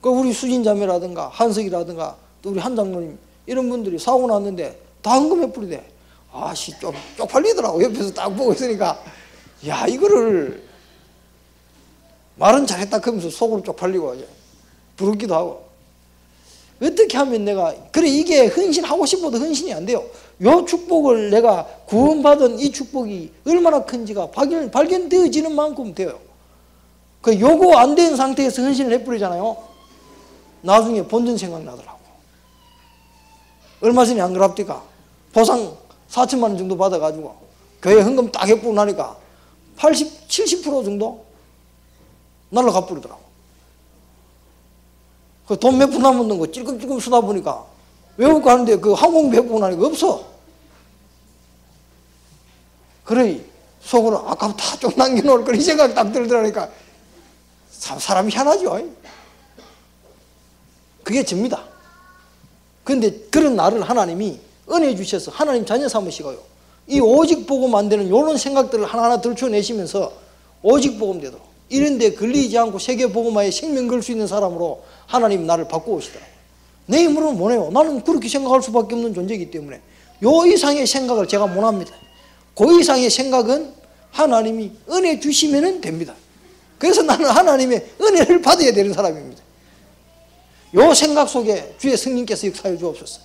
우리 수진자매라든가 한석이라든가 또 우리 한장로님 이런 분들이 사고 났는데 다 헌금해 뿌리대. 좀 쪽팔리더라고. 옆에서 딱 보고 있으니까 이거를 말은 잘했다 그러면서 속으로 쪽팔리고 부럽기도 하고. 어떻게 하면 내가, 그래, 이게 헌신하고 싶어도 헌신이 안 돼요. 요 축복을 내가 구원받은 이 축복이 얼마나 큰지가 발견되어지는 만큼 돼요. 그 요거 안 된 상태에서 헌신을 해버리잖아요. 나중에 본전 생각나더라고. 얼마 전에 안 그럽니까? 보상 4천만 원 정도 받아가지고 교회 헌금 딱 해보고 나니까 80, 70% 정도 날라가 버리더라고. 그 돈 몇 푼 남았는 거 찔끔찔끔 쓰다 보니까 외국 가는데 그 항공비 해보고 나니까 없어. 그래, 속으로 아깝다, 좀 남겨놓을 걸 이 생각이 딱 들더라니까 사람이 희한하죠. 그게 접니다. 그런데 그런 나를 하나님이 은혜 주셔서 하나님 자녀 삼으시고요, 이 오직 복음 안 되는 이런 생각들을 하나하나 들춰내시면서 오직 복음 되도록, 이런 데 걸리지 않고 세계 복음화에 생명 걸 수 있는 사람으로 하나님 나를 바꾸시더라고요. 내 힘으로는 못해요. 나는 그렇게 생각할 수밖에 없는 존재이기 때문에 요 이상의 생각을 제가 못합니다. 그 이상의 생각은 하나님이 은혜 주시면 됩니다. 그래서 나는 하나님의 은혜를 받아야 되는 사람입니다. 요 생각 속에 주의 성령께서 역사해 주옵소서.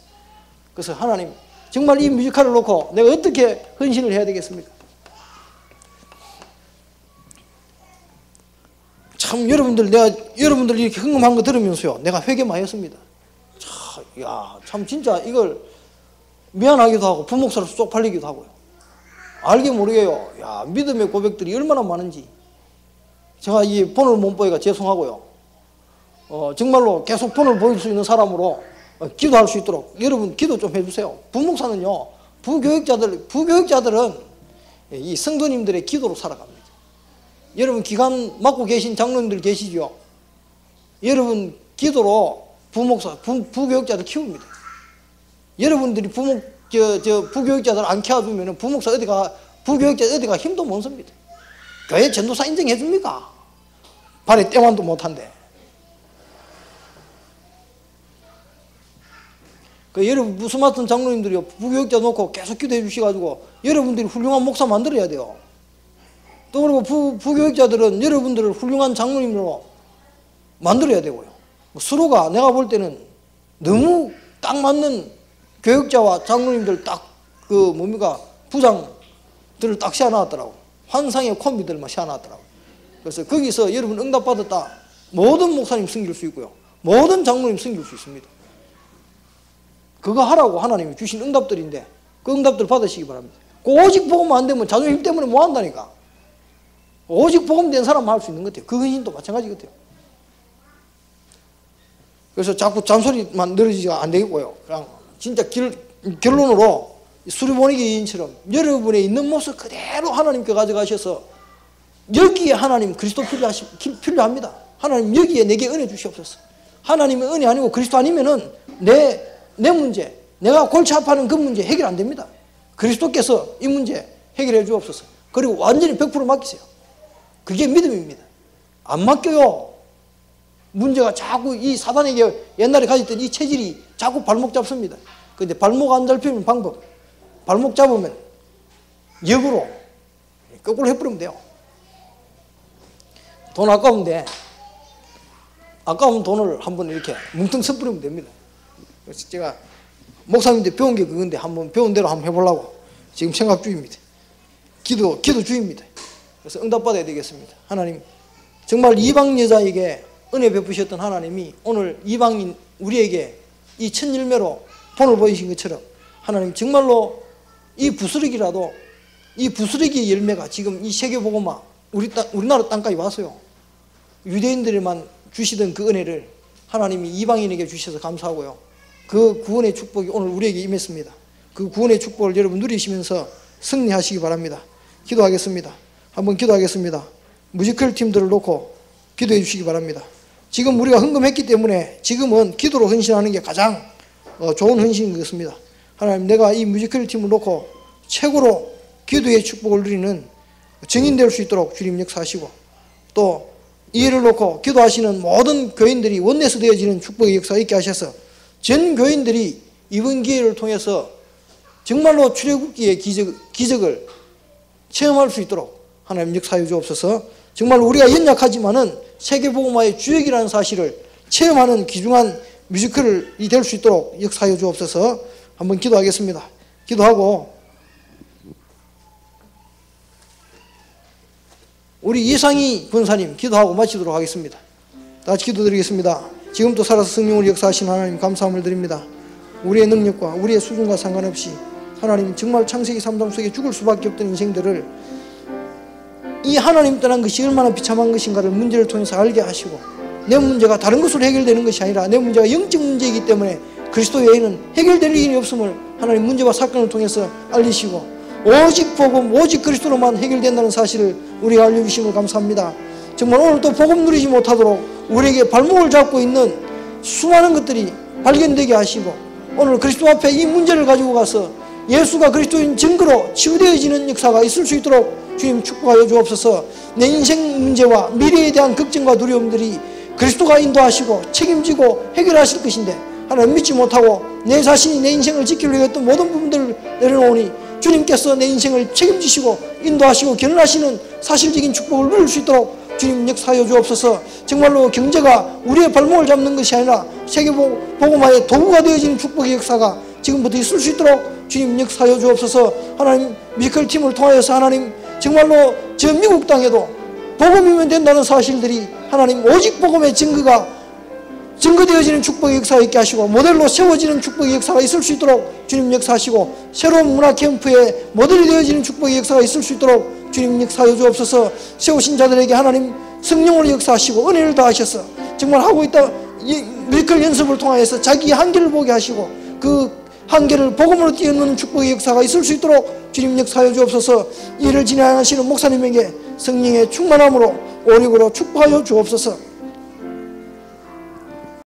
그래서 하나님, 정말 이 뮤지컬을 놓고 내가 어떻게 헌신을 해야 되겠습니까? 참, 여러분들 이렇게 헌금한 거 들으면서요, 내가 회개만 했습니다. 참 진짜 이걸 미안하기도 하고 부목사로서 쪽팔리기도 하고요. 알게 모르게요. 믿음의 고백들이 얼마나 많은지. 제가 이 본을 못 보니까 죄송하고요. 정말로 계속 본을 보일 수 있는 사람으로 기도할 수 있도록 여러분 기도 좀 해주세요. 부목사는요, 부교육자들은 이 성도님들의 기도로 살아갑니다. 여러분 기간 맡고 계신 장로님들 계시죠? 여러분 기도로 부교육자들 키웁니다. 여러분들이 부교육자들 안 키워주면 부교육자 어디가 힘도 못 씁니다. 교회 전도사 인정해 줍니까? 발에 떼만도 못한데. 여러분 무슨 맡은 장로님들이요, 부교육자 놓고 계속 기도해 주셔가지고 여러분들이 훌륭한 목사 만들어야 돼요. 또 그리고 부교육자들은 여러분들을 훌륭한 장로님으로 만들어야 되고요. 서로가 내가 볼 때는 너무 딱 맞는 교육자와 장로님들 부장들을 딱 세워놨더라고. 환상의 콤비들만 세워놨더라고. 그래서 거기서 여러분 응답받았다, 모든 목사님 섬길 수 있고요, 모든 장로님 섬길 수 있습니다. 그거 하라고 하나님이 주신 응답들인데 그 응답들 받으시기 바랍니다. 오직 복음 안 되면 자존심 때문에 못 한다니까. 오직 복음 된 사람만 할 수 있는 것 같아요. 그 헌신도 마찬가지 같아요. 그래서 자꾸 잔소리만 늘어지지가 안 되겠고요. 그냥 진짜 결론으로 수리보니기인처럼 여러분의 있는 모습 그대로 하나님께 가져가셔서 여기에 하나님 그리스도 필요합니다. 하나님 여기에 내게 은혜 주시옵소서. 하나님의 은혜 아니고 그리스도 아니면은 내 문제, 내가 골치 아파하는 그 문제 해결 안 됩니다. 그리스도께서 이 문제 해결해 주옵소서. 그리고 완전히 100% 맡기세요. 그게 믿음입니다. 안 맡겨요. 문제가 자꾸 이 사단에게 옛날에 가졌던 이 체질이 자꾸 발목 잡습니다. 근데 발목 안 잡히는 방법, 발목 잡으면 역으로 거꾸로 해버리면 돼요. 돈 아까운데 아까운 돈을 한번 이렇게 뭉텅 써버리면 됩니다. 그래서 제가 목사님한테 배운 게 그건데 한번 배운 대로 한번 해보려고 지금 생각 중입니다. 기도 중입니다. 그래서 응답받아야 되겠습니다. 하나님, 정말 이방 여자에게 은혜 베푸셨던 하나님이 오늘 이방인 우리에게 이 첫 열매로 본을 보이신 것처럼 하나님 정말로 이 부스러기라도, 이 부스러기의 열매가 지금 이 세계복음화 우리나라 땅까지 왔어요. 유대인들에만 주시던 그 은혜를 하나님이 이방인에게 주셔서 감사하고요, 그 구원의 축복이 오늘 우리에게 임했습니다. 그 구원의 축복을 여러분 누리시면서 승리하시기 바랍니다. 기도하겠습니다. 한번 기도하겠습니다. 뮤지컬 팀들을 놓고 기도해 주시기 바랍니다. 지금 우리가 헌금했기 때문에 지금은 기도로 헌신하는 게 가장 좋은 헌신인 것 같습니다. 하나님, 내가 이 뮤지컬 팀을 놓고 최고로 기도의 축복을 누리는 증인 될 수 있도록 주님 역사하시고, 또 이해를 놓고 기도하시는 모든 교인들이 원내서 되어지는 축복의 역사가 있게 하셔서 전 교인들이 이번 기회를 통해서 정말로 출애굽기의 기적을 체험할 수 있도록 하나님 역사해 주옵소서. 정말 우리가 연약하지만은 세계복음화의 주역이라는 사실을 체험하는 귀중한 뮤지컬이 될 수 있도록 역사하여 주옵소서. 한번 기도하겠습니다. 기도하고 우리 이상희 권사님 기도하고 마치도록 하겠습니다. 다 같이 기도드리겠습니다. 지금도 살아서 성령을 역사하신 하나님 감사함을 드립니다. 우리의 능력과 우리의 수준과 상관없이 하나님 정말 창세기 3장 속에 죽을 수밖에 없던 인생들을 이 하나님 떠난 것이 얼마나 비참한 것인가를 문제를 통해서 알게 하시고, 내 문제가 다른 것으로 해결되는 것이 아니라 내 문제가 영적 문제이기 때문에 그리스도 외에는 해결될 일이 없음을 하나님 문제와 사건을 통해서 알리시고, 오직 복음, 오직 그리스도로만 해결된다는 사실을 우리가 알려주심을 감사합니다. 정말 오늘 또 복음 누리지 못하도록 우리에게 발목을 잡고 있는 수많은 것들이 발견되게 하시고, 오늘 그리스도 앞에 이 문제를 가지고 가서 예수가 그리스도인 증거로 치유되어지는 역사가 있을 수 있도록 주님 축복하여 주옵소서. 내 인생 문제와 미래에 대한 걱정과 두려움들이 그리스도가 인도하시고 책임지고 해결하실 것인데, 하나님 믿지 못하고 내 자신이 내 인생을 지키려고 했던 모든 부분들을 내려놓으니 주님께서 내 인생을 책임지시고 인도하시고 견인하시는 사실적인 축복을 누릴 수 있도록 주님 역사하여 주옵소서. 정말로 경제가 우리의 발목을 잡는 것이 아니라 세계복음화의 도구가 되어지는 축복의 역사가 지금부터 있을 수 있도록 주님 역사하여 주옵소서. 하나님 뮤지컬 팀을 통하여서 하나님 정말로 저 미국 땅에도 복음이면 된다는 사실들이 하나님 오직 복음의 증거되어지는 축복의 역사가 있게 하시고, 모델로 세워지는 축복의 역사가 있을 수 있도록 주님 역사하시고, 새로운 문화 캠프의 모델이 되어지는 축복의 역사가 있을 수 있도록 주님 역사하여 주옵소서. 세우신 자들에게 하나님 성령으로 역사하시고 은혜를 더하셔서 정말 하고 있다 뮤지컬 연습을 통하여서 자기의 한계를 보게 하시고, 그 한계를 복음으로 뛰어넘는 축복의 역사가 있을 수 있도록 주님 역사하여 주옵소서. 이를 진행하시는 목사님에게 성령의 충만함으로 오력으로 축복하여 주옵소서.